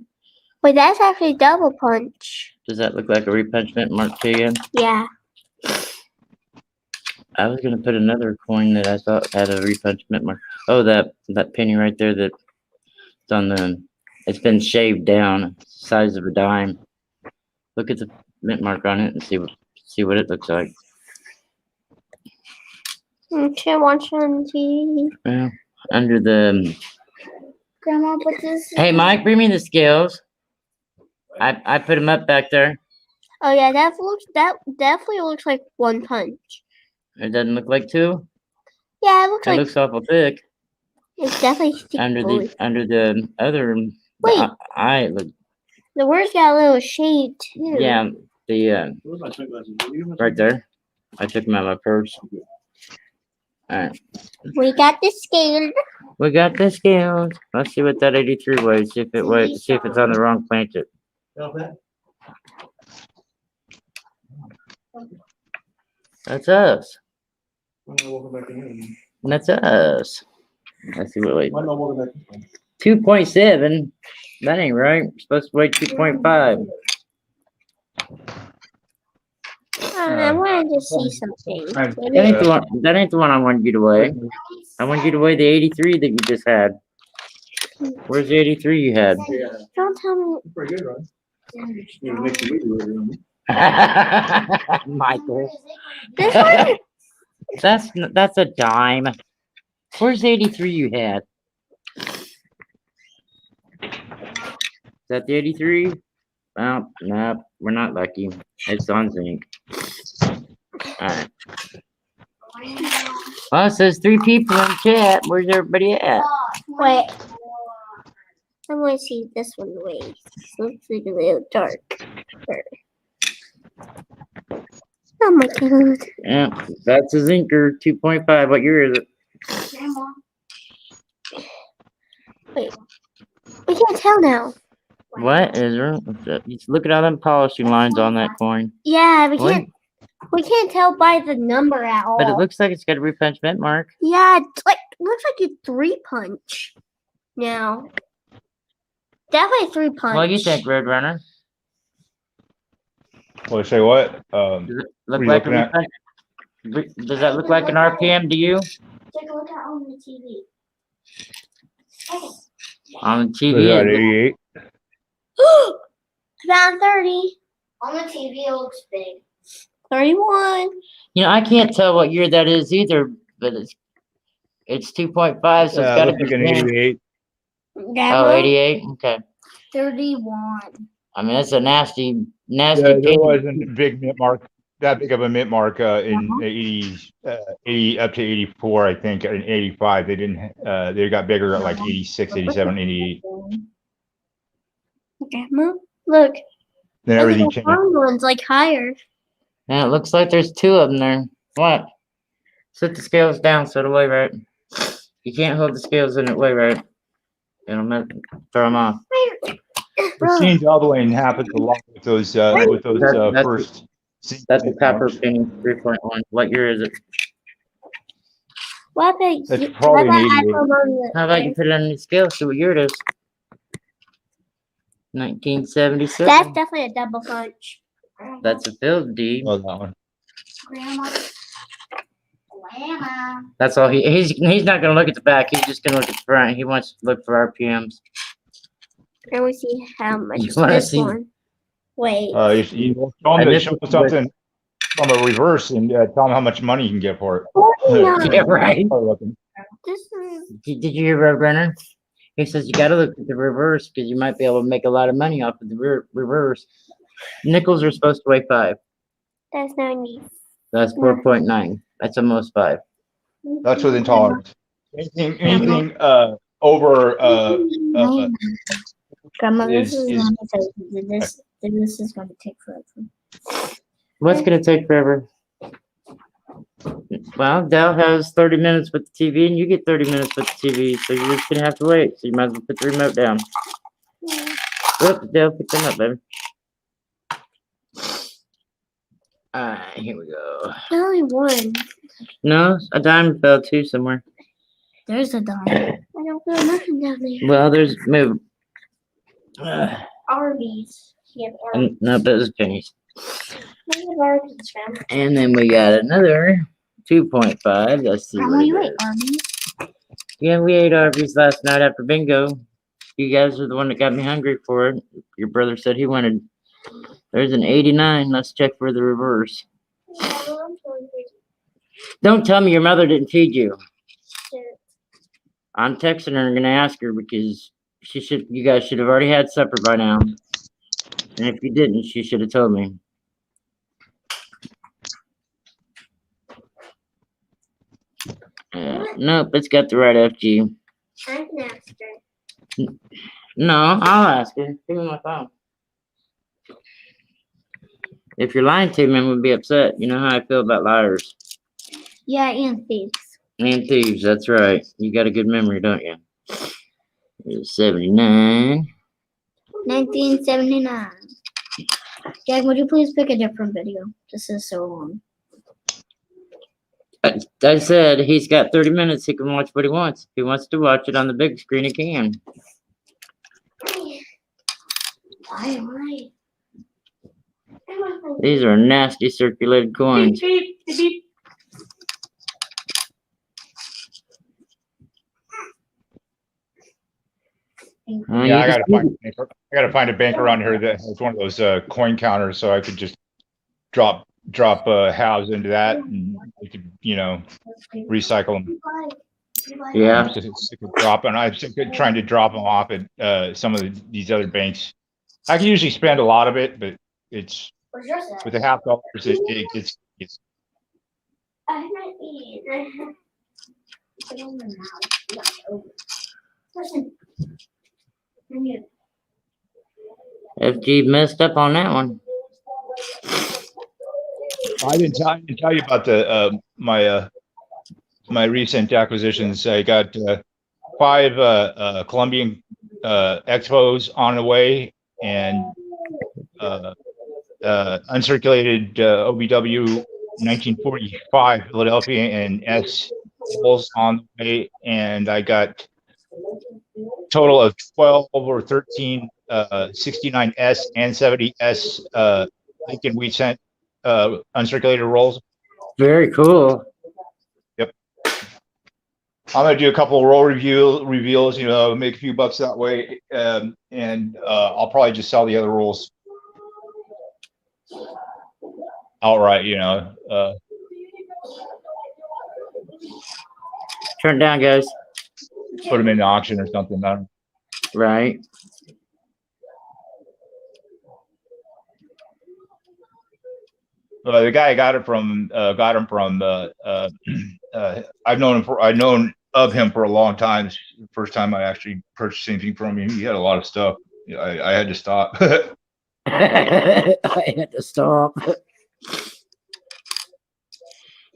Wait, that's actually double punch. Does that look like a repunchment mark to you? Yeah. I was gonna put another coin that I thought had a repunchment mark. Oh, that penny right there that's on the. It's been shaved down, size of a dime. Look at the mint mark on it and see what it looks like. Okay, watch on TV. Well, under the. Grandma, put this. Hey, Mike, bring me the scales. I put them up back there. Oh yeah, that definitely looks like one punch. It doesn't look like two. Yeah, it looks It like looks awful thick. it's definitely sticky. Under the other. Wait. Eye. Look. The words got a little shade too. Yeah, the right there. I took them out of my purse. Alright. We got the scale. We got the scales. Let's see what that 83 weighs. See if it weighs. See if it's on the wrong planet. That's us. That's us. Let's see what weighs. 2.7. That ain't right. It's supposed to weigh 2.5. I wanted to see something. That ain't the one. That ain't the one I wanted you to weigh. I wanted you to weigh the 83 that you just had. Where's the 83 you had? Don't tell me. Pretty good, right? Michael. This one? That's a dime. Where's the 83 you had? Is that the 83? Well, no, we're not lucky. It's on zinc. Alright. Well, it says 3 people in chat. Where's everybody at? Wait. I want to see this one weighs. Looks like a little dark. Oh my god. Yeah, that's a zinker. 2.5. What year is it? Wait. We can't tell now. What is there? Just look at all them polishing lines on that coin. Yeah, we What? can't. We can't tell by the number at all. But it looks like it's got a repunch mint mark. Yeah, it's like looks like a 3-punch. Now, definitely 3-punch. What do you think, Roadrunner? Well, say what? Does it look What are you like a looking at? repunch? Does that look like an RPM to you? Take a look at on the TV. On the Was TV, that it looks- 88? Around 30. On the TV, it looks big. 31. you know, I can't tell what year that is either, but it's 2.5, so it's Yeah, got to looks be like an 88. Oh, 88? Okay. 31. I mean, that's a nasty Yeah, pin. there wasn't a big mint mark, that big of a mint mark in 80 up to 84, I think, in 85. They didn't, they got bigger at like 86, 87, 88. Grandma, look. Then Look at everything the changed. front one's like higher. Yeah, it looks like there's 2 of them there. What? Set the scales down so it'll weigh right. You can't hold the scales in it weigh right. It'll throw them off. It seems all the way in half at the long with those That's- first. That's a copper penny 3.1. What year is it? What about That's you? probably what an about 88. I put on the- How about you put it on the scale, see what year it is? 1977. That's definitely a double punch. That's a field D. Oh, that one. Grandma. Grandma. That's all he's not gonna look at the back, he's just gonna look at the front. He wants to look for RPMs. Can we see how much You wanna this see- one? Wait. You show And them this show is something from a reverse and tell them how much money you can get for it. 49. Yeah, right. This is Did you hear Roadrunner? He says you gotta look at the reverse because you might be able to make a lot of money off of the reverse. Nickels are supposed to weigh 5. that's 90. That's 4.9. That's almost 5. That's within tolerance. Anything over Grandma, is- this is going to take forever. What's gonna take forever? Well, Dell has 30 minutes with the TV, and you get 30 minutes with the TV, so you're just gonna have to wait. So you might as well put the remote down. Oops, Dell, pick them up, baby. Alright, here we go. Only one. No, a dime fell too somewhere. There's a dime. I don't feel nothing down there. Well, there's move. Arby's. Yeah, Arby's. No, but it's pennies. Look at Arby's, Grandma. And then we got another 2.5. Let's see Grandma, what you it ate is. Arby's? Yeah, we ate Arby's last night after bingo. You guys are the one that got me hungry for it. Your brother said he wanted. There's an 89. Let's check for the reverse. Yeah, I'm hungry. Don't tell me your mother didn't feed you. Shit. I'm texting her and gonna ask her because you guys should have already had supper by now. And if you didn't, she should have told me. Nope, it's got the right FG. I can ask her. No, I'll ask her. Give me my phone. If you're lying to me, I'm gonna be upset. You know how I feel about liars. Yeah, and thieves. And thieves, that's right. You got a good memory, don't you? Here's 79. 1979. Jack, would you please pick a different video? This is so long. I said he's got 30 minutes. He can watch what he wants. If he wants to watch it on the big screen, he can. These are nasty circulated coins. Yeah, I gotta find a bank around here that has one of those coin counters, so I could just drop halves into that, and we could, recycle them. Yeah. I'm sick of dropping. I'm sick of trying to drop them off at some of these other banks. I can usually spend a lot of it, but it's with the $50, it's FG messed up on that one. I didn't tell you about the my recent acquisitions. I got 5 Colombian expos on the way, and uncirculated OBW 1945 Philadelphia and S rolls on the way, and I got total of 12 or 13 69S and 70S Lincoln Wheat Cent uncirculated rolls. Very cool. Yep. I'm gonna do a couple of roll reveals, make a few bucks that way, and I'll probably just sell the other rolls outright. Turn down, guys. Put them in the auction or something. Right. The guy I got him from. I've known of him for a long time. This is the first time I actually purchased anything from him. He had a lot of stuff. I had to stop. I had to stop.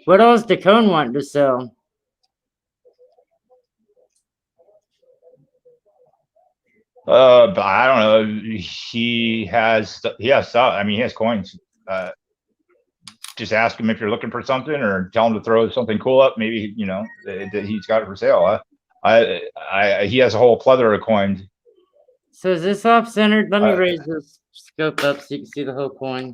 What else did Cone want to sell? But I don't know. He has stuff. I mean, he has coins. Just ask him if you're looking for something, or tell him to throw something cool up. Maybe that he's got it for sale. He has a whole plethora of coins. So is this off centered? Let me raise this scope up so you can see the whole coin.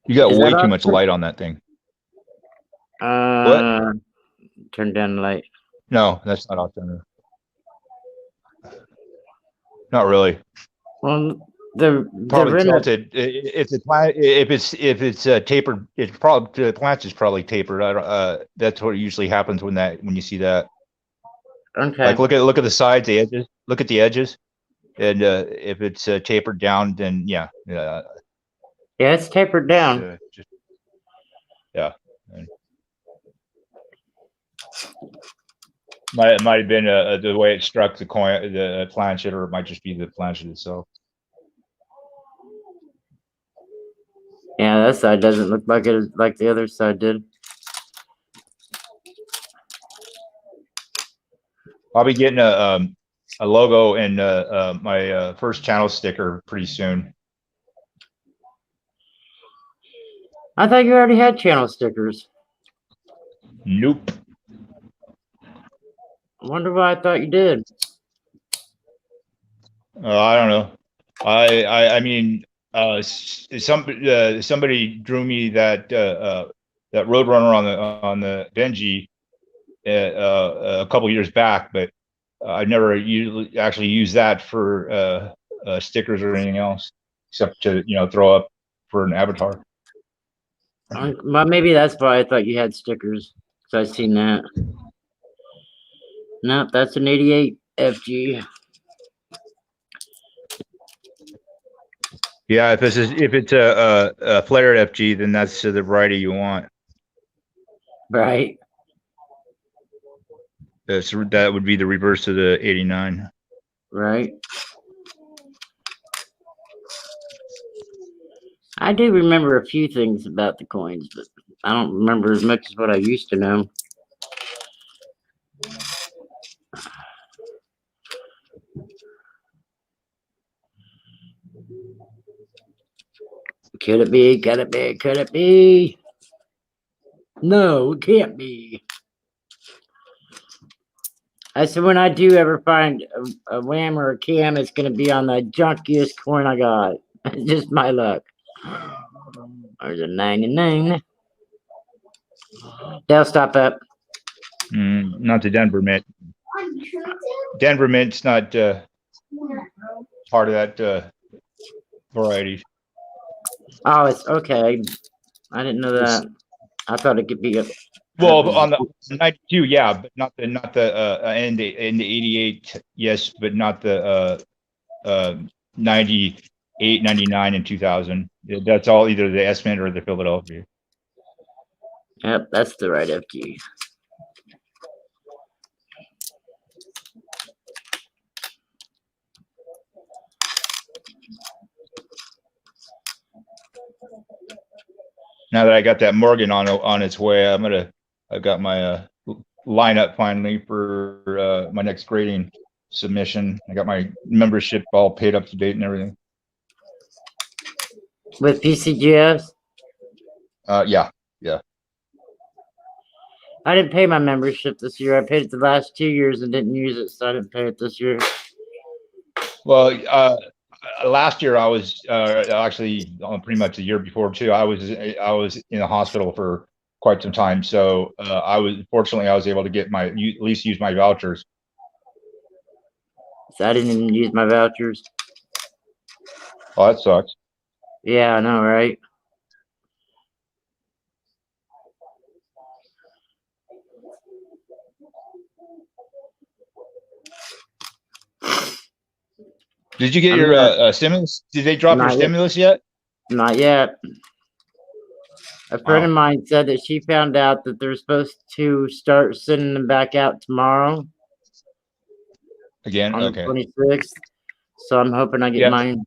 You got Is way that too off much center? light on that thing. Turn down the light. No, that's not off center. Not really. Well, the Probably rim of, tilted. If it's tapered, it's probably the plant is probably tapered. That's what usually happens when you see that. okay. Like look at the sides, the edges. Look at the edges, and if it's tapered down, then yeah. Yeah, it's tapered down. Yeah. Might have been the way it struck the coin, the planchet, or it might just be the planchet itself. Yeah, that side doesn't look like it like the other side did. I'll be getting a logo and my first channel sticker pretty soon. I thought you already had channel stickers. Nope. I wonder why I thought you did. I don't know. I mean, somebody drew me that Roadrunner on the Benji a couple years back, but I never actually used that for stickers or anything else, except to throw up for an avatar. Well, maybe that's why I thought you had stickers. Because I seen that. Nope, that's an 88 FG. Yeah, if it's a flared FG, then that's the variety you want. Right. So that would be the reverse of the 89. Right. I do remember a few things about the coins, but I don't remember as much as what I used to know. Could it be? Could it be? Could it be? No, it can't be. I said, when I do ever find a wham or a cam, it's going to be on the junkiest coin I got. Just my luck. There's a 99. They'll stop up. Not the Denver Mint. Denver Mint's not part of that variety. Oh, it's okay. I didn't know that. I thought it could be a. Well, on the 92, yeah, but not the in the 88, yes, but not the 98, 99, and 2000. That's all either the S Mint or the Philadelphia. Yep, that's the right FG. Now that I got that Morgan on its way, I've got my lineup finally for my next grading submission. I got my membership all paid up to date and everything. With PCGS? Yeah. I didn't pay my membership this year. I paid it the last 2 years and didn't use it, so I didn't pay it this year. Well, last year I was actually pretty much the year before too. I was in the hospital for quite some time, so I was able to get at least use my vouchers. So I didn't even use my vouchers. Oh, that sucks. Yeah, I know, right? Did you get your stimulus? Did they drop your stimulus yet? Not yet. A friend of mine said that she found out that they're supposed to start sending them back out tomorrow. Again, on okay. the 26th. So I'm hoping I get mine.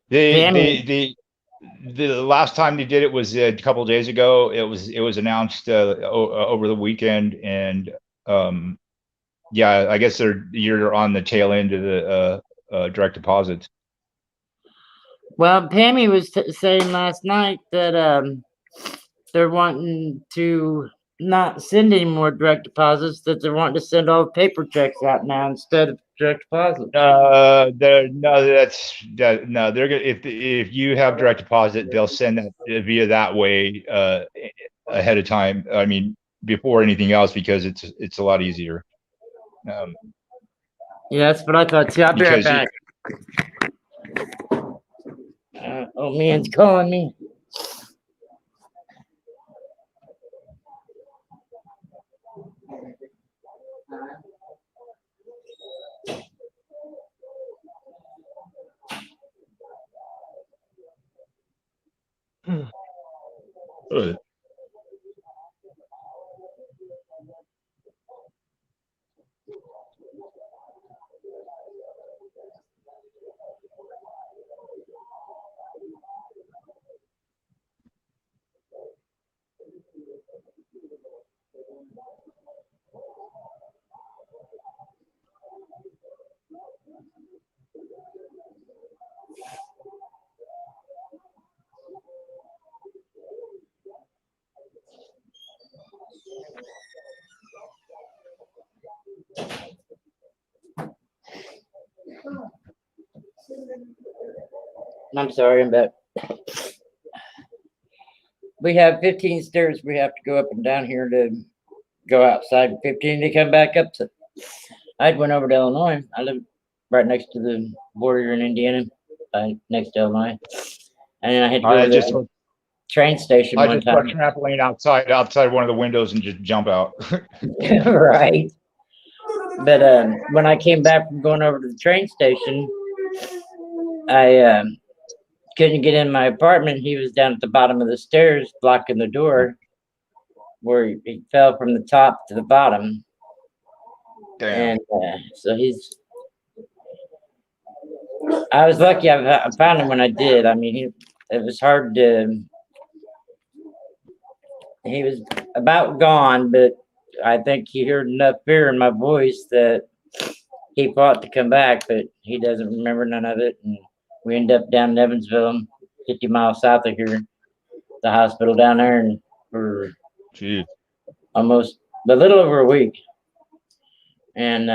The last time they did it was a couple of days ago. It was announced over the weekend, and yeah, I guess you're on the tail end of the direct deposits. Well, Pammy was saying last night that they're wanting to not send any more direct deposits, that they're wanting to send all paper checks out now instead of direct deposits. No, they're gonna if you have direct deposit, they'll send that via that way ahead of time. I mean, before anything else, because it's a lot easier. Yeah, that's what I thought too. I'll be right back. Oh, man's calling me. Good. I'm sorry, I'm back. We have 15 stairs we have to go up and down here to go outside, 15 to come back up to. I went over to Illinois. I live right next to the border in Indiana, next to Illinois. And then I had to go to the train station one time. I just trampoline outside one of the windows and just jump out. Right. But when I came back from going over to the train station, I couldn't get in my apartment. He was down at the bottom of the stairs blocking the door. where he fell from the top to the bottom. Damn. And so I was lucky I found him when I did. I mean, it was hard to, he was about gone, but I think he heard enough fear in my voice that he fought to come back, but he doesn't remember none of it. And we ended up down in Evansville, 50 miles south of here, the hospital down there, and for Jeez. almost a little over a week. And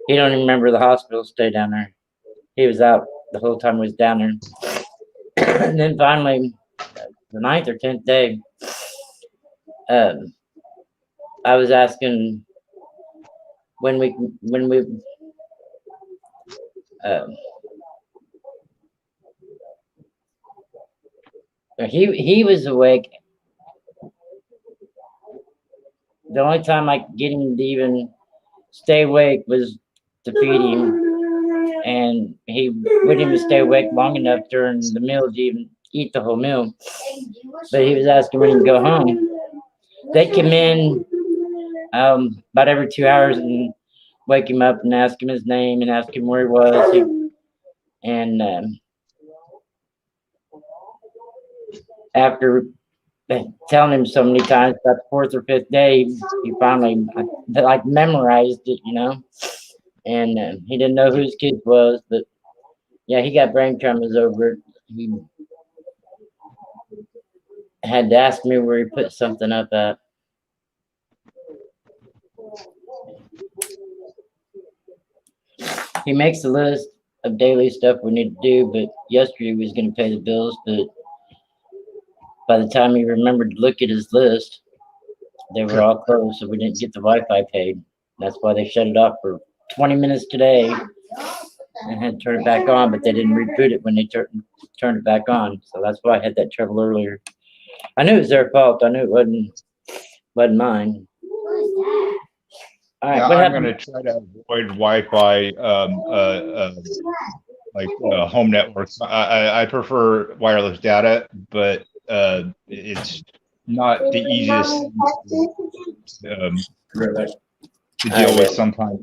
he don't even remember the hospital stay down there. He was out the whole time we was down there. And then finally, the 9th or 10th day, I was asking when we he was awake. The only time I could get him to even stay awake was to feed him, and he wouldn't even stay awake long enough during the meal to even eat the whole meal. But he was asking when he'd go home. They'd come in about every 2 hours and wake him up and ask him his name and ask him where he was. And after telling him so many times, about the 4th or 5th day, he finally like memorized it, you know. And he didn't know who his kid was, but yeah, he got brain traumas over it. He had to ask me where he put something up at. He makes a list of daily stuff we need to do, but yesterday he was going to pay the bills, but by the time he remembered to look at his list, they were all closed, so we didn't get the Wi-Fi paid. That's why they shut it off for 20 minutes today and had to turn it back on, but they didn't reboot it when they turned it back on. So that's why I had that trouble earlier. I knew it was their fault. I knew it wasn't mine. All right, Yeah, what I'm happened? going to try to avoid Wi-Fi, home networks. I prefer wireless data, but it's not the easiest thing to deal with sometimes.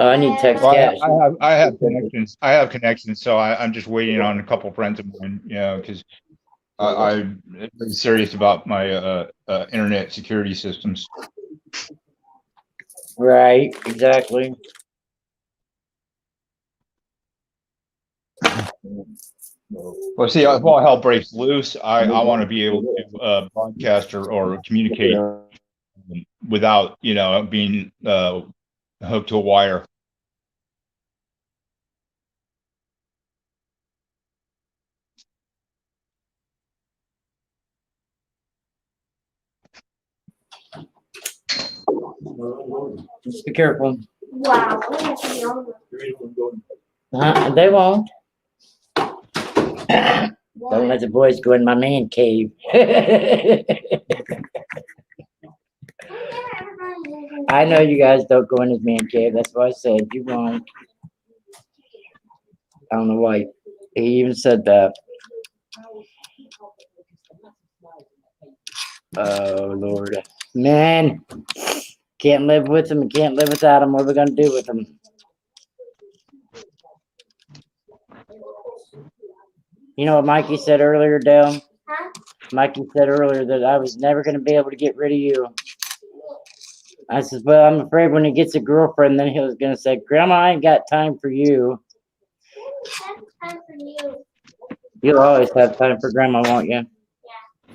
Oh, I need text Well, cash. I have connections. I have connections, so I'm just waiting on a couple friends of mine, you know, because I'm very serious about my internet security systems. Right, exactly. Well, see, if all hell breaks loose, I want to be able to broadcast or communicate without, you know, being hooked to a wire. Just be careful. Wow. They won't. Don't let the boys go in my man cave. I know you guys don't go in his man cave. That's why I said you won't. I don't know why. He even said that. Oh, Lord. Man, can't live with him. Can't live without him. What are we going to do with him? You know what Mikey said earlier, Dale? Huh? Mikey said earlier that I was never going to be able to get rid of you. I said, well, I'm afraid when he gets a girlfriend, then he was going to say, Grandma, I ain't got time for you. Time for you. You'll always have time for Grandma, won't you? Yeah.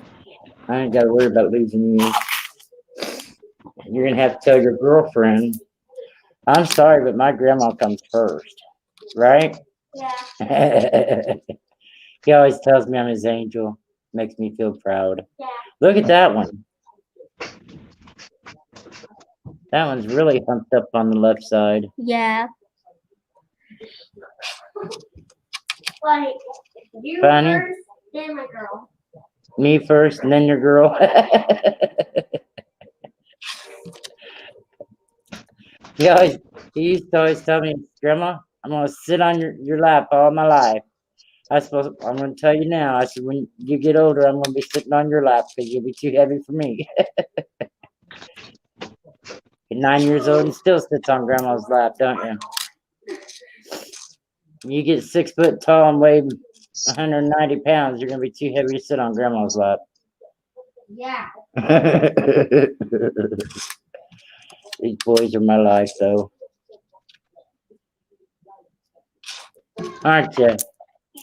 I ain't got to worry about losing you. You're going to have to tell your girlfriend, I'm sorry, but my grandma comes first. Right? Yeah. He always tells me I'm his angel. Makes me feel proud. Yeah. Look at that one. That one's really humped up on the left side. Yeah. Like, you Funny. first, then my girl. Me first and then your girl. He used to always tell me, Grandma, I'm going to sit on your lap all my life. I'm going to tell you now. I said, when you get older, I'm going to be sitting on your lap because you'll be too heavy for me. You're 9 years old and still sits on grandma's lap, don't you? You get 6 foot tall and weigh 190 pounds, you're going to be too heavy to sit on grandma's lap. Yeah. These boys are my life, though. Aren't you? Yeah.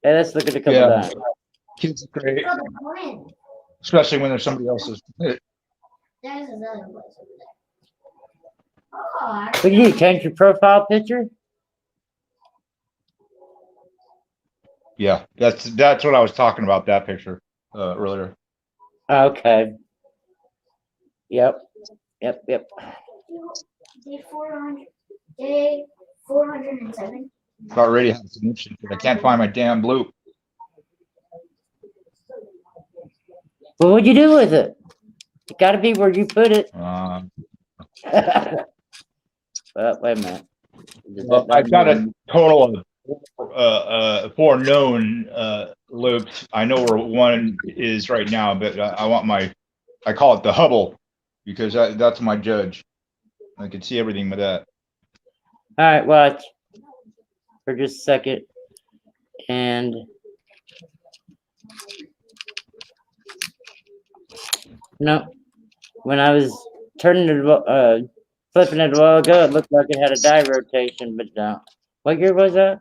Hey, let's look at a couple Yeah. dimes. Kids are great, Oh, the twin. especially when there's somebody else's. There's another place over there. Oh, What did you change your profile picture? Yeah, that's what I was talking about. That picture earlier. Okay. Yep. day 400. Day 407. About ready to have some interesting, but I can't find my damn loop. Well, what'd you do with it? It got to be where you put it. Well, Wait a minute. I've got a total of 4 known loops. I know where one is right now, but I want I call it the Hubble because that's my judge. I can see everything with that. All right, watch for just a second. And no, when I was turning it, flipping it a while ago, it looked like it had a die rotation, but no. What year was that?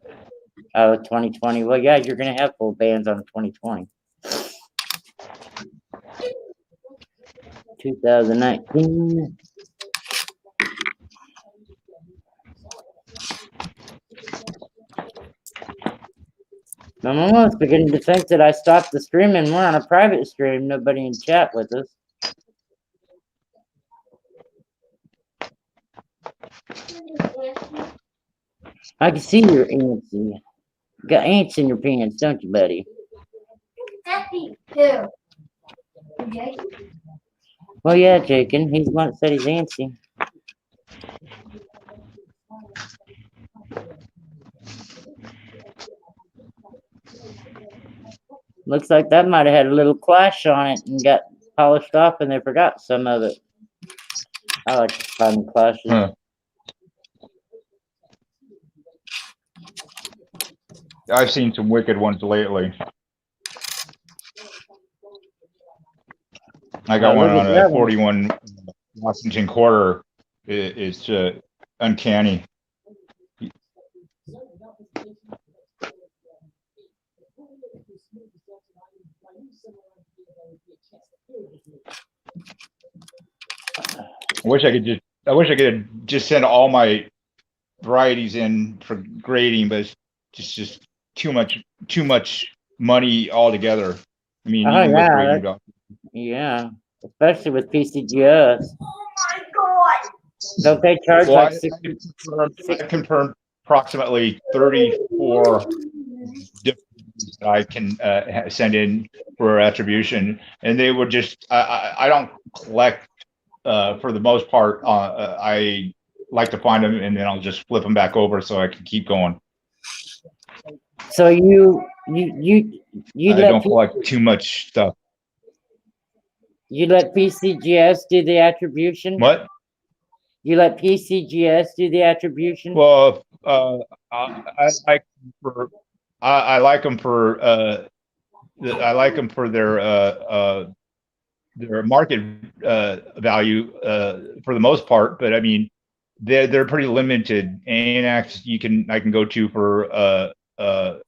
Oh, 2020. Well, yeah, you're gonna have full bands on 2020. 2019. I'm almost beginning to think that I stopped the stream and we're on a private stream. Nobody in chat with us. I can see your ants. You got ants in your pants, don't you, buddy? Happy who? Okay. Well, yeah, Jakin. He's the one that said he's antsy. Looks like that might have had a little clash on it and got polished off and they forgot some of it. I like to find clashes. Huh. I've seen some wicked ones lately. I got one on a 41 Washington quarter. It's uncanny. I wish I could just send all my varieties in for grading, but it's just too much money altogether. I mean, Oh, even with yeah, grading doc- Yeah, especially with PCGS. Oh my god! Don't they charge Well, like I confirmed approximately 34 different that I can send in for attribution, and they would just I don't collect for the most part. I like to find them and then I'll just flip them back over so I can keep going. So you I don't collect too much stuff. You let PCGS do the attribution? What? You let PCGS do the attribution? Well, I like them for their market value for the most part, but I mean they're pretty limited. ANAX I can go to for a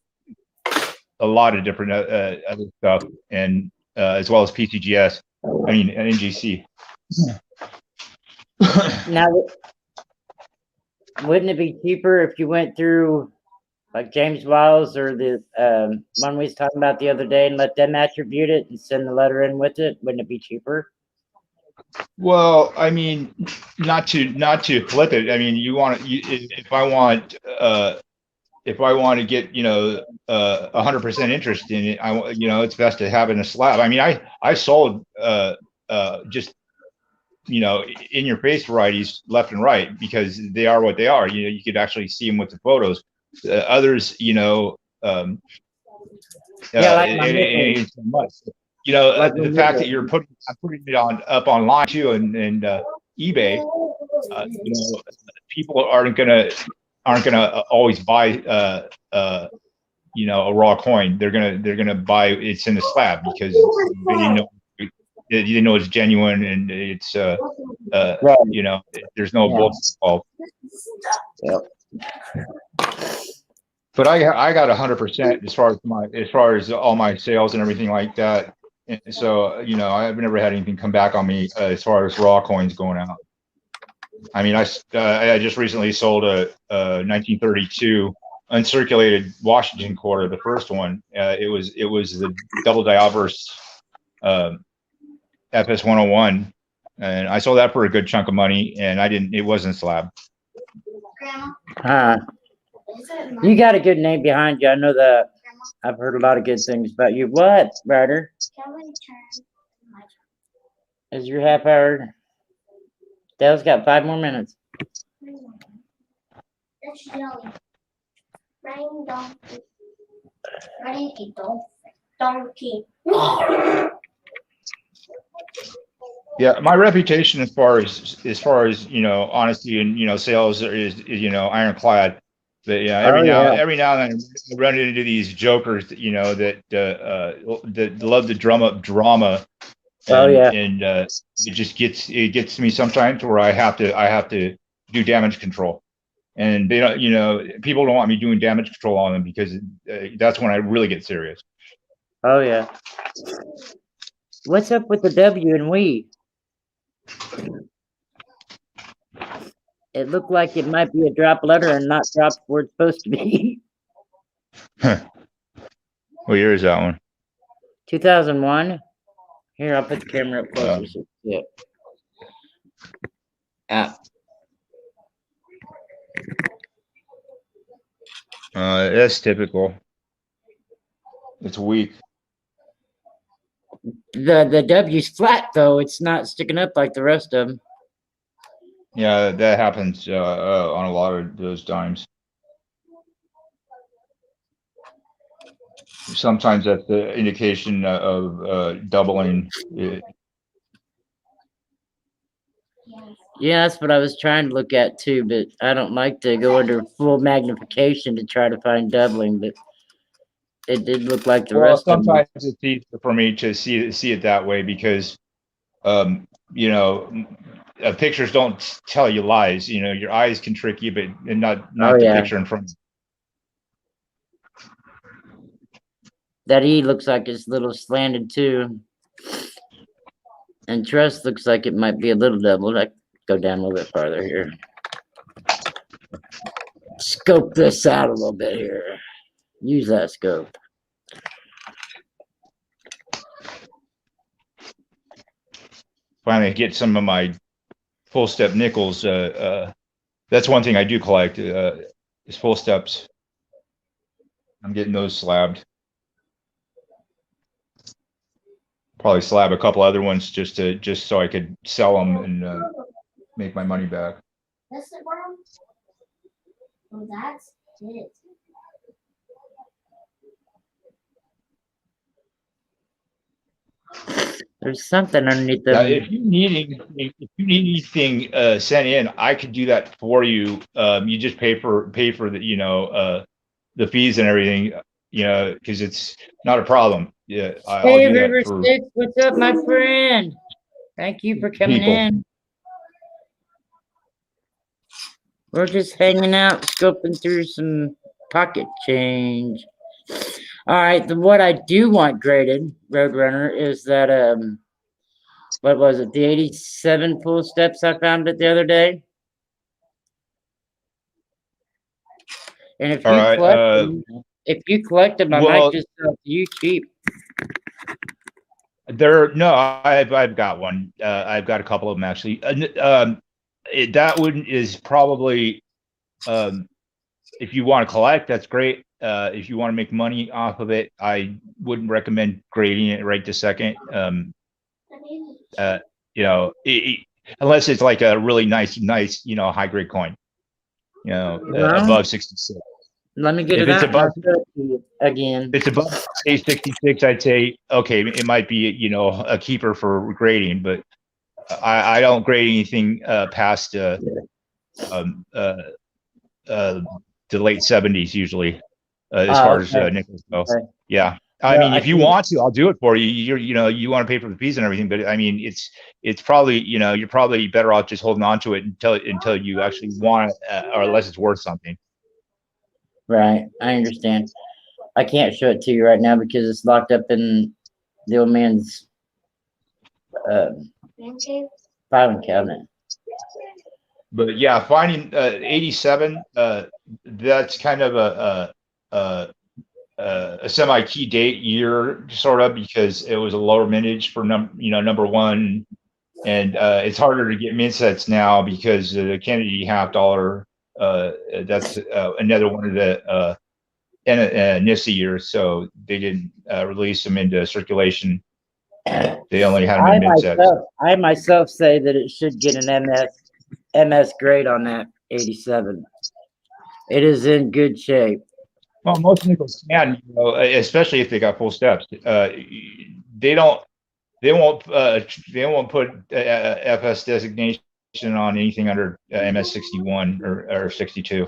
lot of different other stuff, and as well as PCGS. I mean NGC. Now, wouldn't it be cheaper if you went through like James Wiles or the one we was talking about the other day and let them attribute it and send the letter in with it? Wouldn't it be cheaper? Well, I mean, not to flip it. I mean, if I want to get 100% interest in it, it's best to have it in a slab. I mean, I sold just in your face varieties left and right because they are what they are. You could actually see them with the photos. Others, Yeah, like my it nickel. ain't so much. You know, Like the my fact that nickel. I'm putting it up online too, and eBay. You know, people aren't gonna always buy you know, a raw coin. They're gonna buy it's in the slab because they know it's genuine and it's Right. you know, there's no Yeah. bullshit involved. Yep. But I got 100% as far as all my sales and everything like that. And so you know, I've never had anything come back on me as far as raw coins going out. I mean, I just recently sold a 1932 uncirculated Washington quarter, the first one. It was the double diobverse FS 101, and I sold that for a good chunk of money, and it wasn't slab. You got a good name behind you. I know that. I've heard a lot of good things about you. What, Ryder? Is your half hour? Dale's got 5 more minutes. That's jelly. Riding donkey. Riding a donkey. Yeah, my reputation as far as you know, honesty and you know, sales is you know, ironclad. But yeah, every now and then I run into these jokers, you know, that love to drum up drama. And it gets me sometimes where I have to do damage control, and they don't, you know, people don't want me doing damage control on them because that's when I really get serious. Oh yeah. What's up with the W and we? It looked like it might be a drop letter and not dropped where it's supposed to be. What year is that one? 2001. Here, I'll put the camera up closer so you can see it. That's typical. It's weak. The W's flat though. It's not sticking up like the rest of them. Yeah, that happens on a lot of those dimes. Sometimes that's the indication of doubling. Yeah, that's what I was trying to look at too, but I don't like to go under full magnification to try to find doubling, but it did look like the rest of them. Sometimes it's easier for me to see it that way because, you know, pictures don't tell you lies. You know, your eyes can trick you, but not the picture in front of you. That E looks like it's a little slanted too. And trust looks like it might be a little doubled. I go down a little bit farther here. Scope this out a little bit here. Use that scope. Finally get some of my full step nickels. That's one thing I do collect is full steps. I'm getting those slabbed. Probably slab a couple other ones just so I could sell them and make my money back. That's the worm. Oh, that's it. There's something underneath them. If you need anything sent in, I could do that for you. You just pay for the, you know, the fees and everything, you know, because it's not a problem. Yeah, Hey, River Six, what's up, my friend? Thank you for coming in. We're just hanging out, scoping through some pocket change. All right, what I do want graded, Roadrunner, is that what was it? The 87 full steps I found it the other day. And if you collect them, I might just sell to you cheap. I've got one. I've got a couple of them actually. That one is probably, if you want to collect, that's great. If you want to make money off of it, I wouldn't recommend grading it right this second. You know, unless it's like a really nice, you know, high grade coin, you know, above 66. Let me get If it it's out and I'll above, show it to you again. if it's above 866, I'd say okay, it might be a keeper for grading, but I don't grade anything past um, uh, the late 70s usually, as far Oh, as okay. nickels go. Okay. Yeah. I Well, mean, I if you can. want to, I'll do it for you. You want to pay for the fees and everything, but I mean, it's probably, you're probably better off just holding on to it until you actually want it, or unless it's worth something. Right. I understand. I can't show it to you right now because it's locked up in the old man's uh, filing cabinet. But yeah, finding 87, that's kind of a semi-key date year, sort of, because it was a lower mintage for number one, and it's harder to get min sets now because the Kennedy half dollar. That's another one of the NISA years, so they didn't release them into circulation. They only had them in min sets. I myself say that it should get an MS grade on that 87. It is in good shape. Well, most nickels can, especially if they got full steps. They won't put FS designation on anything under MS 61 or 62.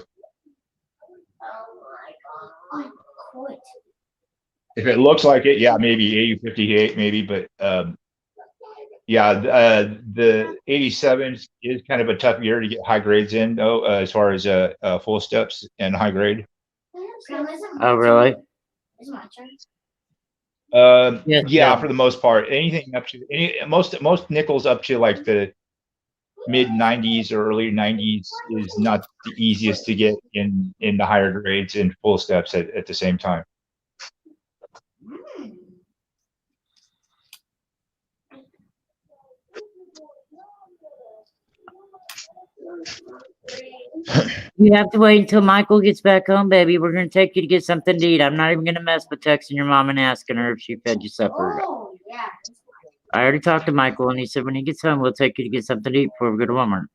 If it looks like it, yeah, maybe 80, 58, maybe, but yeah, the 87 is kind of a tough year to get high grades in, though, as far as full steps and high grade. Oh, really? Yes, Yeah, Dad. for the most part, anything up to most nickels up to like the mid 90s or early 90s is not the easiest to get in the higher grades and full steps at the same time. You have to wait until Michael gets back home, baby. We're gonna take you to get something to eat. I'm not even gonna mess with texting your mom and asking her if she fed you supper. I already talked to Michael, and he said when he gets home, we'll take you to get something to eat before we go to Walmart.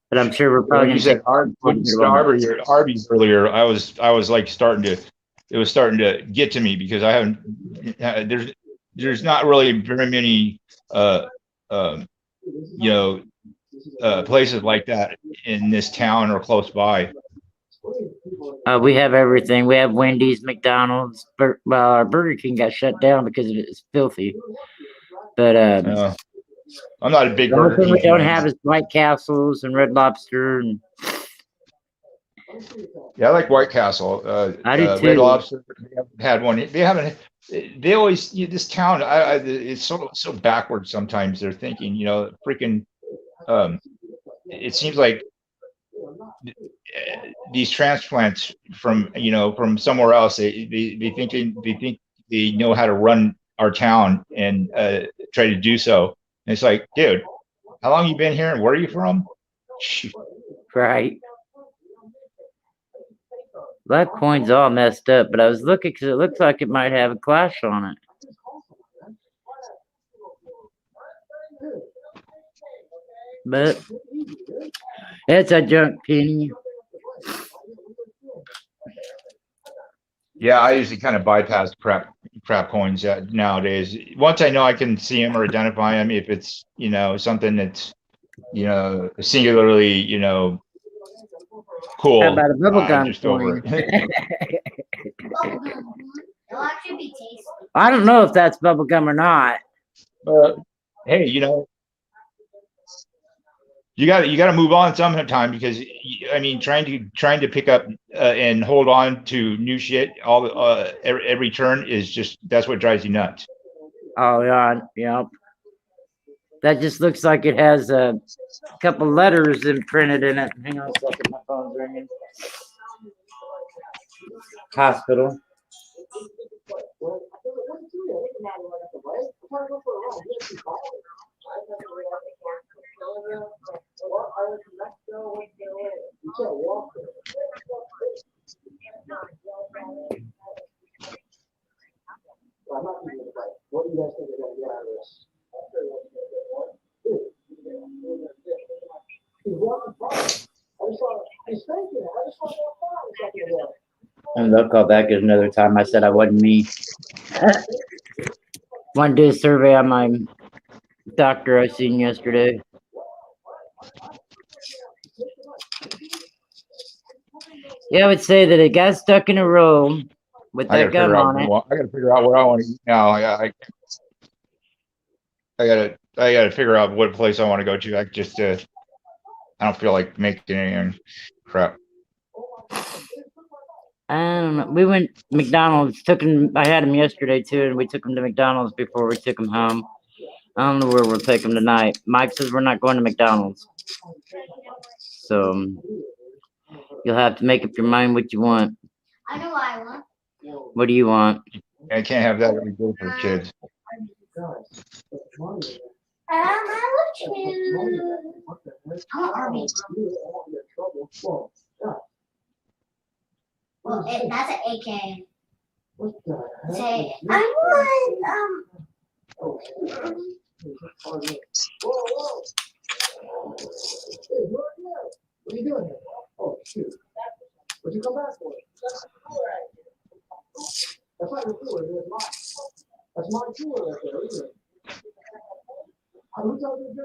But I'm sure we're probably When you gonna take said when you said Arby's earlier, I was like it was starting to get to me because I haven't there's not really very many places like that in this town or close by. We have everything. We have Wendy's, McDonald's. Well, our Burger King got shut down because it's filthy. But I'm not a big the only Burger thing we King don't fan. have is White Castles and Red Lobster. And Yeah, I like White Castle. I do too. Red Lobster, they haven't had one. They haven't. They always this town. It's so backwards sometimes. They're thinking, freaking. It seems like these transplants from somewhere else. They think they know how to run our town and try to do so. And it's like, dude, how long you been here and where are you from? Right. That coin's all messed up, but I was looking because it looks like it might have a clash on it. But it's a junk penny. Yeah, I usually kind of bypass crap coins nowadays. Once I know I can see them or identify them, if it's something that's singularly cool, How about a bubble I'm gum just over coin? it. I don't know if that's bubble gum or not. Hey, you got to move on sometime because I mean, trying to pick up and hold on to new shit every turn is that's what drives you nuts. Oh yeah, yep. That just looks like it has a couple letters imprinted in it. Hang on a second, my phone's ringing. Hospital. And they'll call back at another time. I said I wasn't me. Want to do a survey on my doctor I seen yesterday. Yeah, I would say that it got stuck in a row with I that gum on it. I gotta figure out what I want to eat now. I gotta figure out what place I want to go to. I don't feel like making any crap. I don't know. We went McDonald's. I had him yesterday too, and we took him to McDonald's before we took him home. I don't know where we'll take him tonight. Mike says we're not going to McDonald's, so you'll have to make up your mind what you want. I know what I want. What do you want? I can't have that every day for kids. I want Arby's. Well, that's an AK. Say, I want What are you doing here? Oh, shoot. What'd you come back for? That's not your cooler, it's mine. That's my cooler right there, isn't it?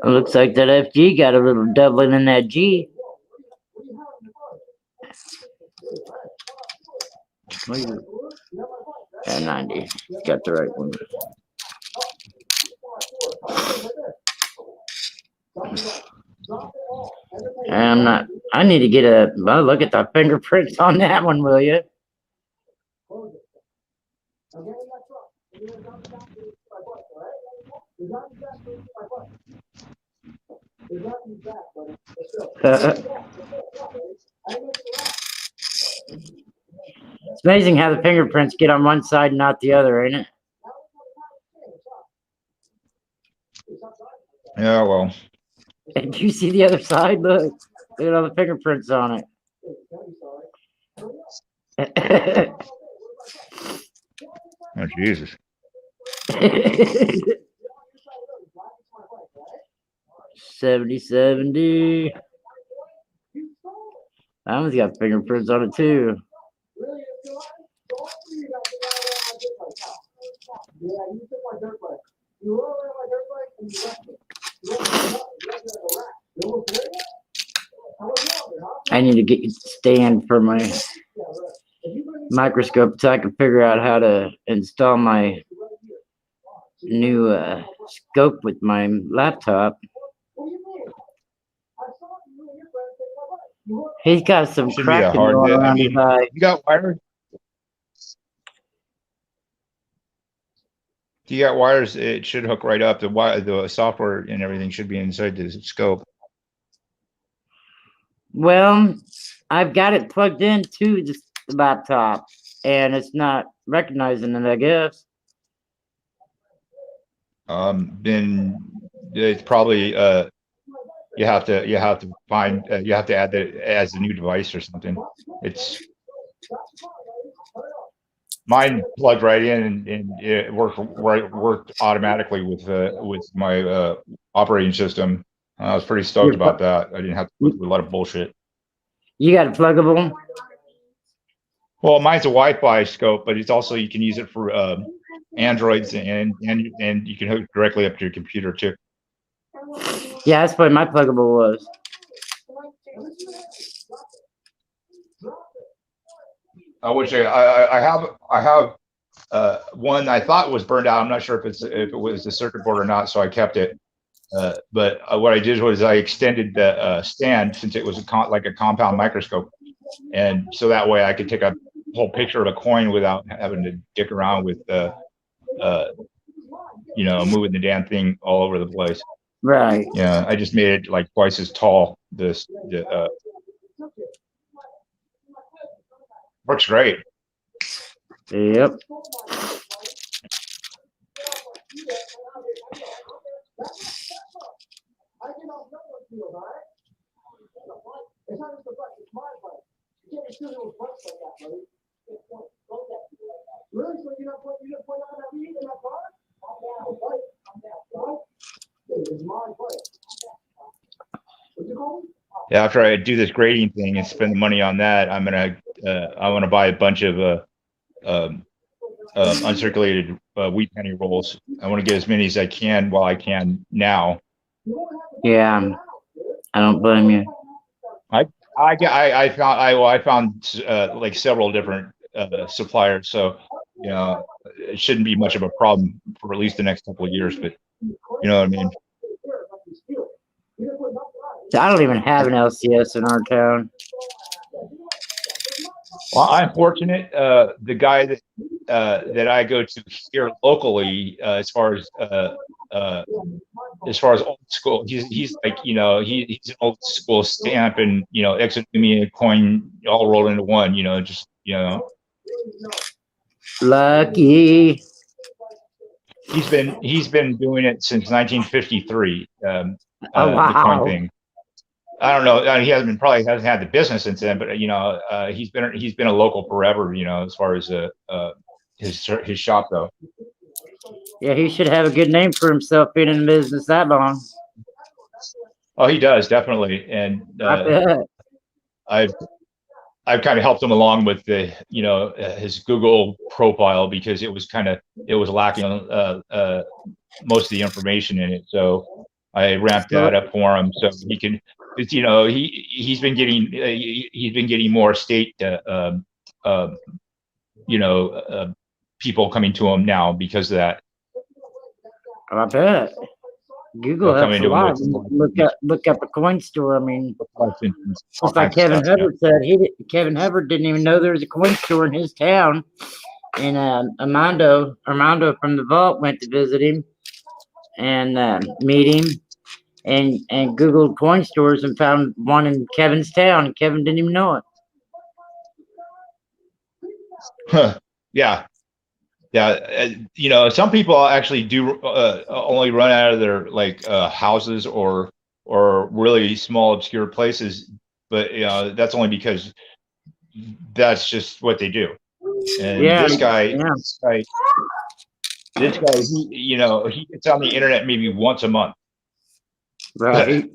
It looks like that FG got a little doubling in that G. And 90. Got the right one. I need to get look at the fingerprints on that one, will you? It's amazing how the fingerprints get on one side and not the other, ain't it? Yeah, well. Did you see the other side? Look at all the fingerprints on it. Oh, Jesus. 70. That one's got fingerprints on it too. I need to get a stand for my microscope so I can figure out how to install my new scope with my laptop. He's got some Should be a cracking hard going hit. around his eye. You got wires? You got wires, it should hook right up. The software and everything should be inside the scope. Well, I've got it plugged into the laptop, and it's not recognizing it, I guess. Then it's probably you have to find you have to add that as a new device or something. It's mine plugged right in and it worked automatically with my operating system. I was pretty stoked about that. I didn't have to go through a lot of bullshit. You got it pluggable? Well, mine's a Wi-Fi scope, but it's also you can use it for Androids and you can hook it directly up to your computer too. Yeah, that's what my pluggable was. I wish I have one I thought was burned out. I'm not sure if it was the circuit board or not, so I kept it. But what I did was I extended the stand since it was like a compound microscope, and so that way I could take a whole picture of a coin without having to dick around with moving the damn thing all over the place. Right. Yeah, I just made it like twice as tall. Works great. Yep. Yeah, after I do this grading thing and spend the money on that, I'm gonna I want to buy a bunch of uncirculated wheat penny rolls. I want to get as many as I can while I can now. Yeah, I don't blame you. I found like several different suppliers, so you know it shouldn't be much of a problem for at least the next couple of years. But you know what I mean. I don't even have an LCS in our town. Well, I'm fortunate. The guy that I go to here locally, as far as old school, he's like, you know, he's an old school stamp and, you know, exonumian coin all rolled into one, you know, just, you know. Lucky. He's been doing it since 1953. Oh, The coin wow. thing. I don't know. Probably hasn't had the business since then, but you know, he's been a local forever. You know, as far as his shop though. Yeah, he should have a good name for himself being in business that long. Oh, he does definitely, and I bet. I've kind of helped him along with the, you know, his Google profile because it was lacking most of the information in it. So I ramped that up for him so he can. It's, you know, he's been getting more state you know, people coming to him now because of that. I bet. Google They'll come helps a into him lot. with Look up a coin store. I mean, all just like kinds of Kevin stuff, you know. Hubbard said, Kevin Hubbard didn't even know there was a coin store in his town. And Armando from the Vault went to visit him and meet him, and Googled coin stores and found one in Kevin's town. And Kevin didn't even know it. Huh. Yeah. Yeah, you know, some people actually do only run out of their like houses or really small obscure places, but you know that's only because that's just what they do. And Yeah, this guy, yeah. he, you know, he gets on the internet maybe once a month, Right.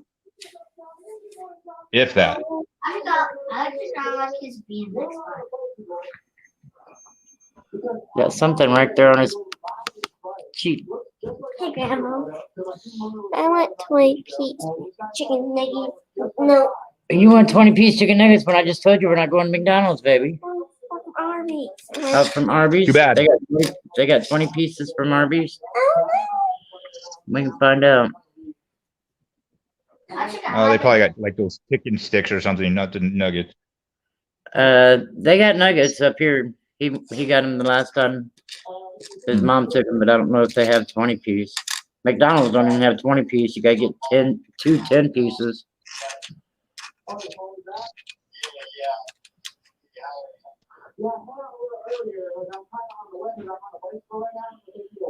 if that. I just like his being next time. Got something right there on his cheek. Hey, Grandma. I want 20-piece chicken nuggets. No, You want 20-piece chicken nuggets when I just told you we're not going to McDonald's, baby? from Arby's. From Arby's? Too bad. They got 20 pieces from Arby's? We can find out. They probably got like those chicken sticks or something, not the nuggets. They got nuggets up here. He got them the last time his mom took them, but I don't know if they have 20-piece. McDonald's don't even have 20-piece. You gotta get 2 10-pieces.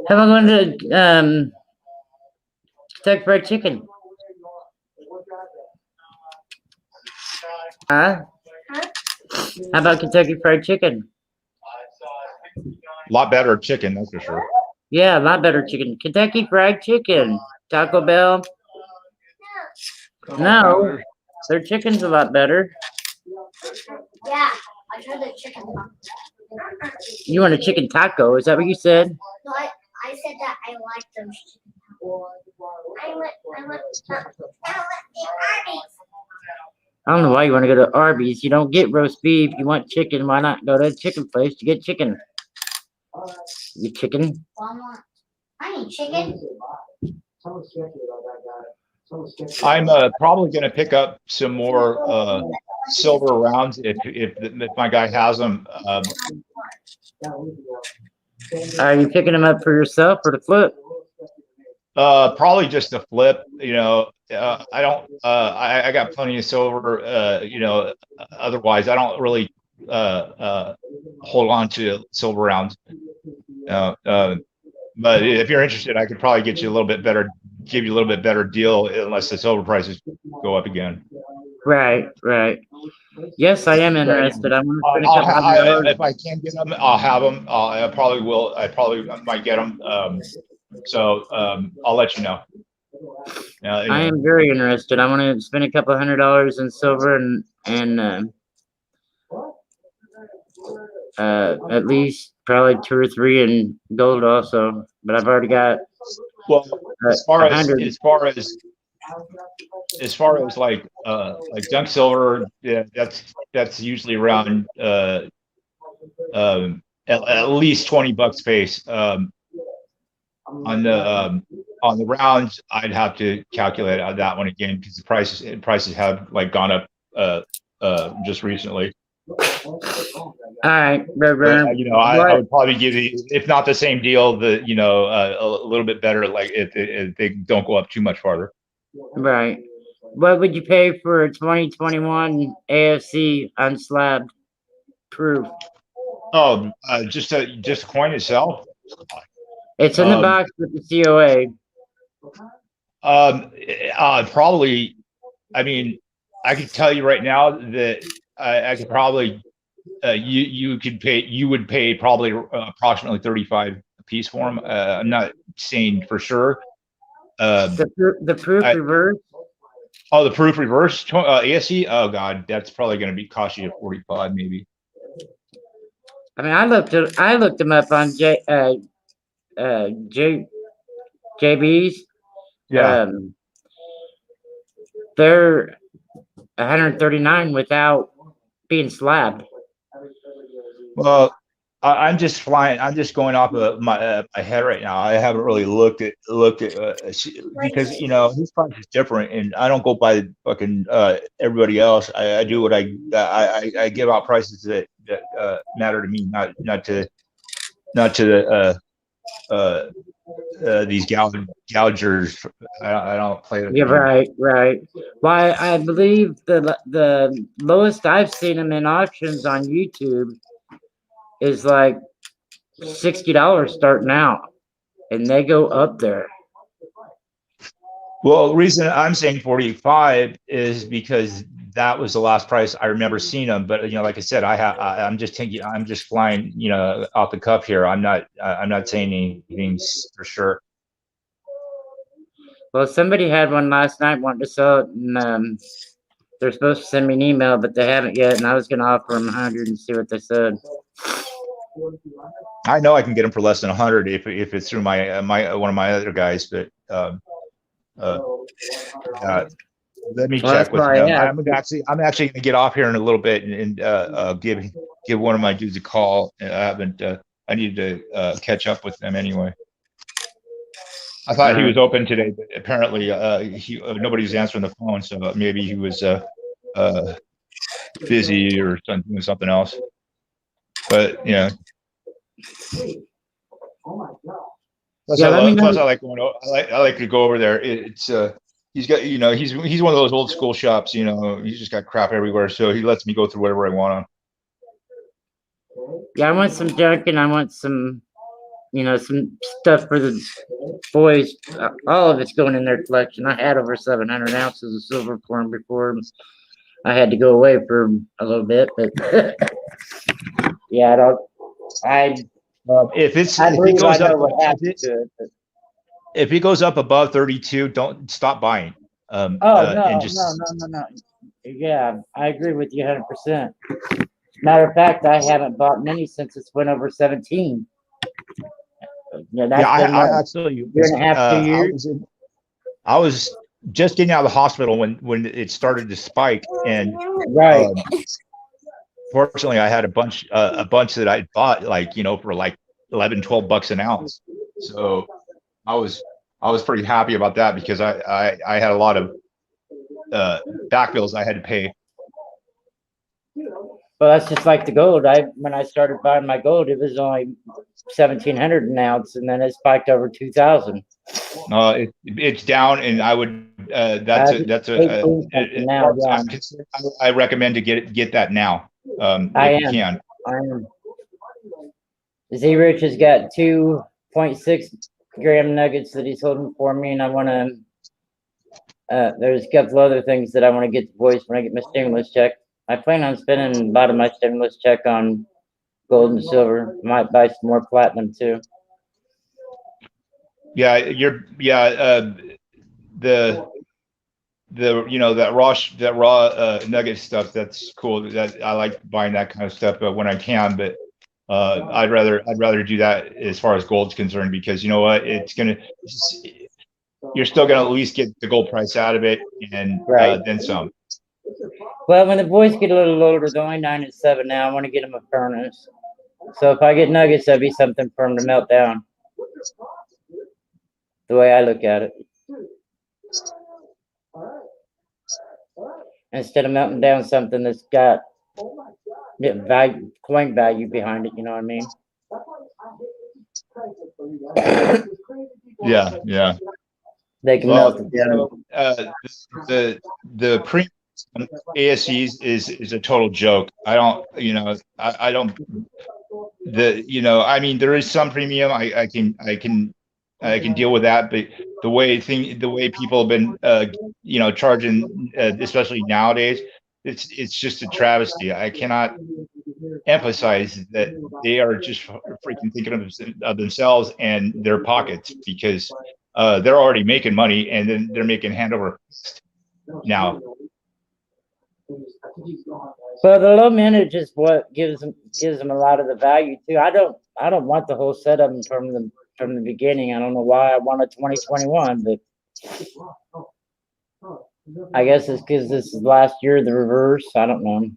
How about going to Kentucky Fried Chicken? Huh? How about Kentucky Fried Chicken? A lot better chicken, that's for sure. Yeah, a lot better chicken. Kentucky Fried Chicken. Taco Bell. No, their chicken's a lot better. Yeah, I tried the chicken. You want a chicken taco? Is that what you said? No, I said that I like those chicken tacos. I want the Arby's. I don't know why you want to go to Arby's. You don't get roast beef. You want chicken. Why not go to a chicken place to get chicken? You chicken? I need chicken. I'm probably going to pick up some more silver rounds if my guy has them. Are you picking them up for yourself or to flip? Probably just to flip. You know, I don't. I got plenty of silver. You know, otherwise I don't really hold on to silver rounds. But if you're interested, I could probably get you a little bit better, give you a little bit better deal, unless the silver prices go up again. Right. Yes, I am interested. I'm going to spend a couple $100. If I can get them, I'll have them. I probably will. I probably might get them. So I'll let you know. I am very interested. I want to spend a couple $100 in silver and at least probably 2 or 3 in gold also. But I've already got Well, as far as 100. like junk silver, yeah, that's usually around at least $20 face. On the rounds, I'd have to calculate that one again because the prices have like gone up just recently. All right, But Roadrunner. I would probably give you, if not the same deal, a little bit better, like if they don't go up too much farther. Right. What would you pay for a 2021 AFC unslabbed proof? Oh, just a coin itself. It's in the box with the COA. Probably. I mean, I can tell you right now that I could probably you would pay probably approximately 35 a piece for them. I'm not saying for sure. The proof reverse. Oh, the proof reverse ASC. Oh God, that's probably going to be cost you 45 maybe. I mean, I looked them up on JB's. Yeah. They're 139 without being slabbed. Well, I'm just flying. I'm just going off of my head right now. I haven't really looked at because his price is different, and I don't go by fucking everybody else. I do what I give out prices that matter to me, not to these gougers. I don't play with. Yeah, right. Why, I believe the lowest I've seen them in auctions on YouTube is like $60 starting out, and they go up there. Well, the reason I'm saying 45 is because that was the last price I remember seeing them. But like I said, I'm just flying off the cuff here. I'm not saying anything for sure. Well, somebody had one last night wanting to sell it, and they're supposed to send me an email, but they haven't yet. And I was going to offer them 100 and see what they said. I know I can get them for less than 100 if it's through my one of my other guys, but let me check with them. I'm actually going to get off here in a little bit and give one of my dudes a call. I need to catch up with them anyway. I thought he was open today, but apparently nobody's answering the phone, so maybe he was busy or doing something else. But plus I like going. I like to go over there. It's he's got he's one of those old school shops. He's just got crap everywhere, so he lets me go through whatever I want on. Yeah, I want some junk, and I want some some stuff for the boys. All of it's going in their collection. I had over 700 ounces of silver for them before I had to go away for a little bit, but yeah, if it goes up above 32, don't stop buying. No. Yeah, I agree with you 100%. Matter of fact, I haven't bought many since it's went over 17. I actually year and a half, 2 years. I was just getting out of the hospital when it started to spike, and fortunately I had a bunch that I bought for like $11-12 an ounce. So I was pretty happy about that because I had a lot of back bills I had to pay. Well, that's just like the gold. When I started buying my gold, it was only 1,700 an ounce, and then it spiked over 2,000. It's down, and I would. I recommend to get that now. If you can. I am. Z Rich has got 2.6 gram nuggets that he's holding for me, and I want to. There's a couple other things that I want to get the boys when I get my stimulus check. I plan on spending a lot of my stimulus check on gold and silver. Might buy some more platinum too. Yeah, that raw nugget stuff, that's cool. That I like buying that kind of stuff when I can, but I'd rather do that as far as gold's concerned, because you know what, you're still gonna at least get the gold price out of it, and Right. then some. Well, when the boys get a little older, they're only 9 and 7 now. I want to get them a furnace. So if I get nuggets, that'd be something for them to melt down. The way I look at it, instead of melting down something that's got value, coin value behind it. You know what I mean? Yeah, yeah. They can Well, melt it down. the premium ASCs is a total joke. I don't, I don't. I mean, there is some premium. I can deal with that, but the way people have been, charging, especially nowadays, it's just a travesty. I cannot emphasize that they are just freaking thinking of themselves and their pockets, because they're already making money, and then they're making hand over fist now. But the low mintage is what gives them a lot of the value too. I don't want the whole set of them from the beginning. I don't know why I wanted 2021, but I guess it's because this is last year the reverse. I don't know.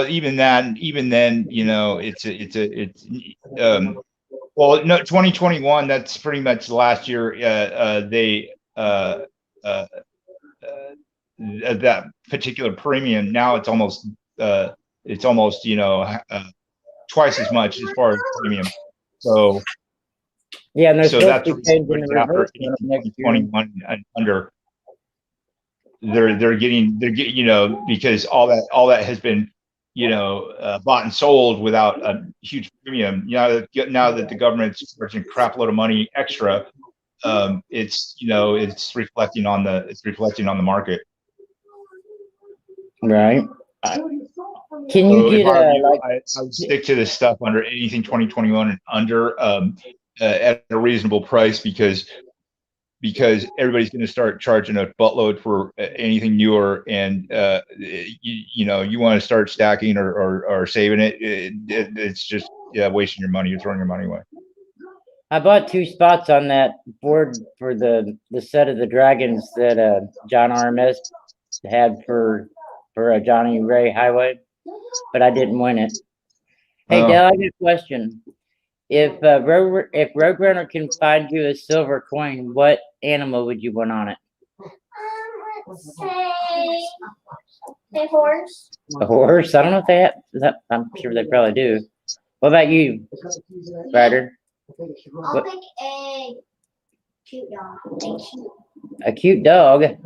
Even then, well, no, 2021, that's pretty much last year. That particular premium, now it's almost twice as much as far as premium. So yeah, and they're supposed that's to be changing the reverse next year. 2021 and under. They're getting, because all that has been, bought and sold without a huge premium. Now that the government's charging a crap load of money extra, it's reflecting on the market. Right. Can you get I would stick to this stuff under anything 2021 and under, at a reasonable price, because everybody's going to start charging a buttload for anything newer, and you want to start stacking or saving it. It's just wasting your money. You're throwing your money away. I bought 2 spots on that board for the set of the dragons that John RMS had for Johnny Ray Highway, but I didn't win it. Hey, Dale, I got a question. If Roadrunner can find you a silver coin, what animal would you want on it? Let's say a horse. A horse? I don't know if they have that. I'm sure they probably do. What about you, Ryder? I'll pick a cute dog. A cute dog? I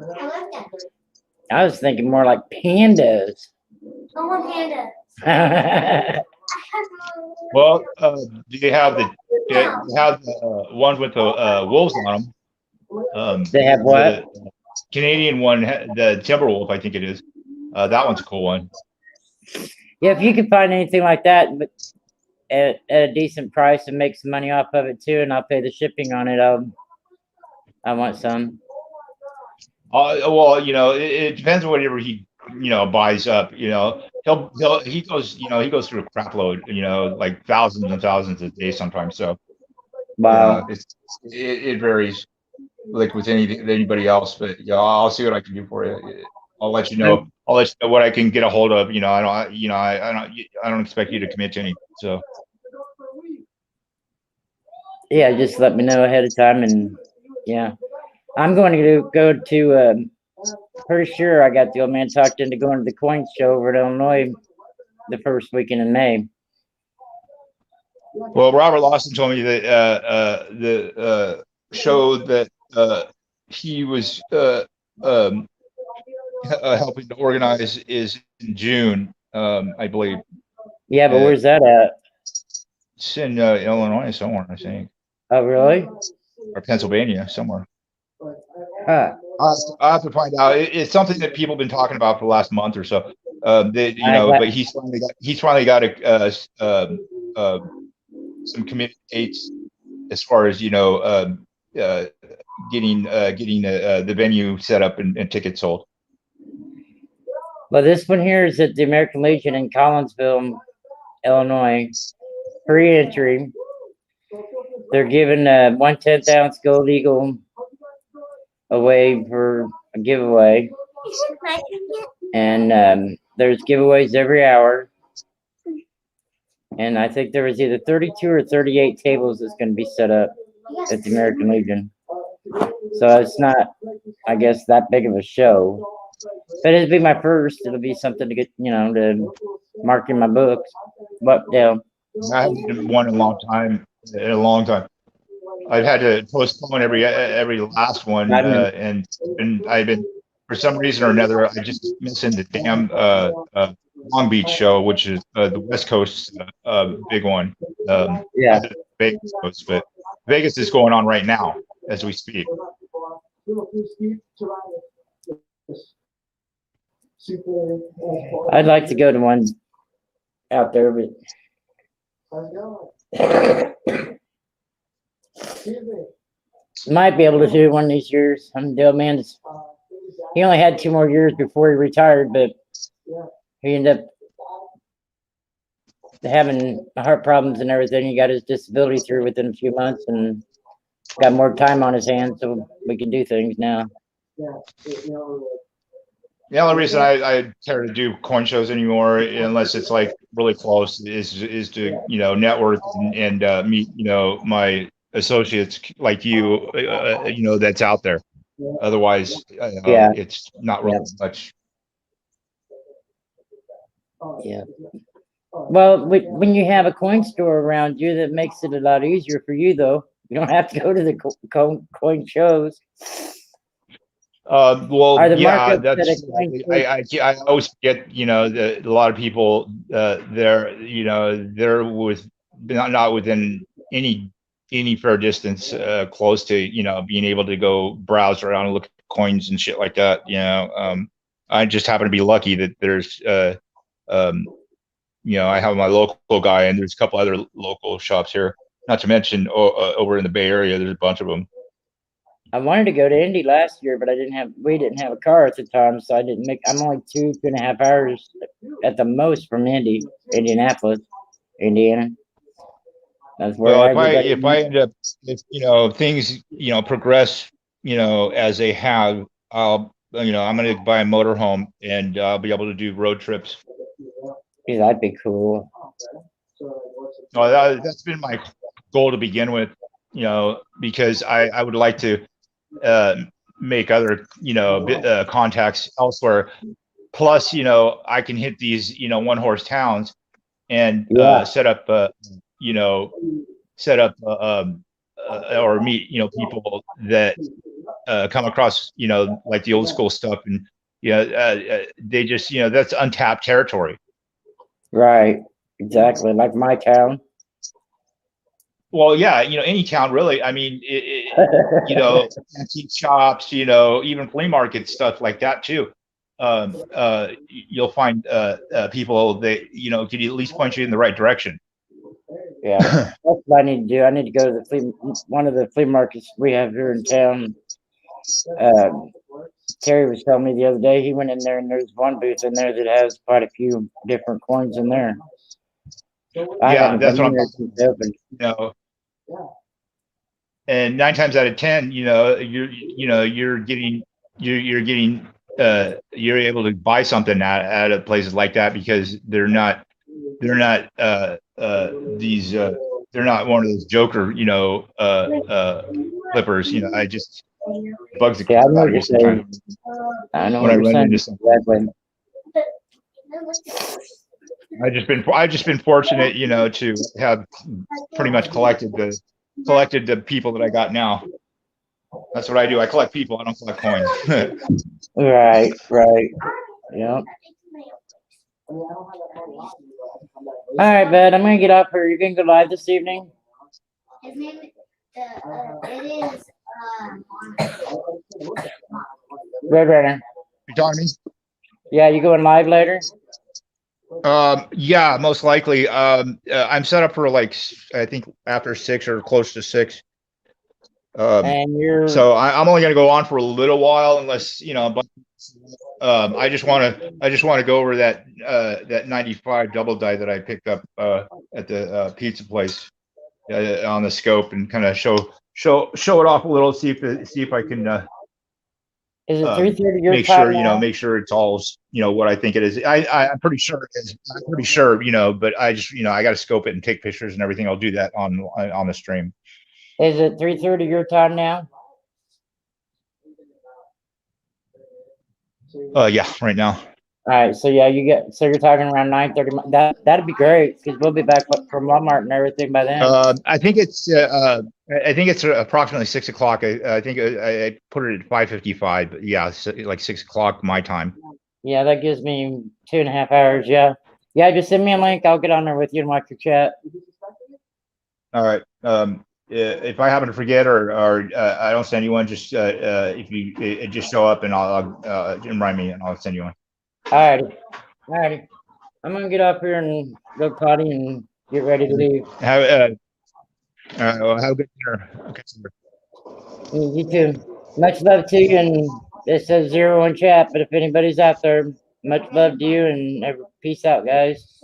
love that. I was thinking more like pandas. I want pandas. Well, do you have the ones with the wolves on them? They have what? The Canadian one, the Timberwolf, I think it is. That one's a cool one. Yeah, if you could find anything like that, but at a decent price and make some money off of it too, and I'll pay the shipping on it, I want some. Well, it depends on whatever he buys up. He goes through a crap load, like thousands and thousands a day sometimes. So Wow. It varies, like with anybody else. But I'll see what I can do for you. I'll let you know. I'll let you know what I can get a hold of. I don't expect you to commit to anything. So yeah, just let me know ahead of time, and yeah, I'm going to go to. Pretty sure I got the old man talked into going to the coin show over at Illinois the first weekend in May. Well, Robert Lawson told me that the show that he was helping to organize is in June, I believe. Yeah, but where's that at? It's in Illinois somewhere, I think. Oh, really? Or Pennsylvania somewhere. Huh. I'll have to find out. It's something that people have been talking about for the last month or so. But he's finally got some committed dates as far as the venue set up and tickets sold. Well, this one here is at the American Legion in Collinsville, Illinois. Free entry. They're giving 1/10 ounce Gold Eagle away for a giveaway. And there's giveaways every hour. And I think there was either 32 or 38 tables that's going to be set up at the American Legion. So it's not, I guess, that big of a show. But it'll be my first. It'll be something to get, to mark in my books. But yeah. I haven't been one in a long time. I've had to postpone every last one, and I've been for some reason or another, I just missing the damn Long Beach show, which is the West Coast big one. Yeah. Vegas Coast, but Vegas is going on right now as we speak. I'd like to go to one out there, but might be able to do one of these years. The old man, he only had 2 more years before he retired, but he ended up having heart problems and everything. He got his disability through within a few months and got more time on his hands, so we can do things now. The only reason I care to do coin shows anymore, unless it's like really close, is to network and meet my associates like you, that's out there. Otherwise, it's not really much. Yeah. Well, when you have a coin store around you, that makes it a lot easier for you, though. You don't have to go to the coin shows. Well, yeah, that's I always get that a lot of people they're with not within any fair distance close to being able to go browse around and look at coins and shit like that. I just happen to be lucky that there's I have my local guy, and there's a couple other local shops here. Not to mention over in the Bay Area, there's a bunch of them. I wanted to go to Indy last year, but we didn't have a car at the time, so I didn't make. I'm only 2.5 hours at the most from Indianapolis, Indiana. That's where if I end up, if things progress as they have, I'm going to buy a motorhome and I'll be able to do road trips. Yeah, that'd be cool. Oh, that's been my goal to begin with, because I would like to make other contacts elsewhere. Plus, I can hit these one-horse towns and set up or meet people that come across like the old school stuff, and they just that's untapped territory. Right, exactly, like my town. Well, yeah, any town really. I mean, antique shops, even flea market stuff like that too. You'll find people that can at least point you in the right direction. Yeah, that's what I need to do. I need to go to one of the flea markets we have here in town. Terry was telling me the other day he went in there and there's one booth in there that has quite a few different coins in there. That's what I'm talking about. And 9 times out of 10, you're able to buy something out of places like that because they're not they're not one of those joker flippers. I just bugs the crap out of me sometimes. I know what you're saying. Exactly. I've just been fortunate, to have pretty much collected the people that I got now. That's what I do. I collect people. I don't collect coins. Right. Yeah. All right, bud. I'm gonna get off here. You're gonna go live this evening. His name, it is. Red Runner. You talking to me? Yeah, you going live later? Yeah, most likely. I'm set up for I think after 6 or close to 6. And you're So I'm only going to go on for a little while, unless but I just want to go over that 95 double die that I picked up at the pizza place on the scope, and kind of show it off a little. See if I can is it 3:30 your make time sure now? make sure it's all what I think it is. I'm pretty sure it is. I'm pretty sure but I just I got to scope it and take pictures and everything. I'll do that on the stream. Is it 3:30 your time now? Yeah, right now. All right, so yeah, you're talking around 9:30. That'd be great because we'll be back from Walmart and everything by then. I think it's approximately 6 o'clock. I think I put it at 5:55, but yeah, so like 6 o'clock my time. Yeah, that gives me 2.5 hours. Yeah, just send me a link. I'll get on there with you and watch your chat. All right. If I happen to forget or I don't send you one, just if you just show up and I'll remind me and I'll send you one. Alrighty. I'm gonna get up here and go potty and get ready to leave. Have a good dinner. Okay. You too. Much love to you. And it says 0 in chat, but if anybody's out there, much love to you and peace out, guys.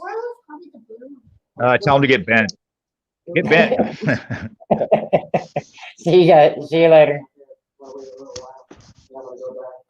Tell them to get bent. Get bent. See you guys. See you later.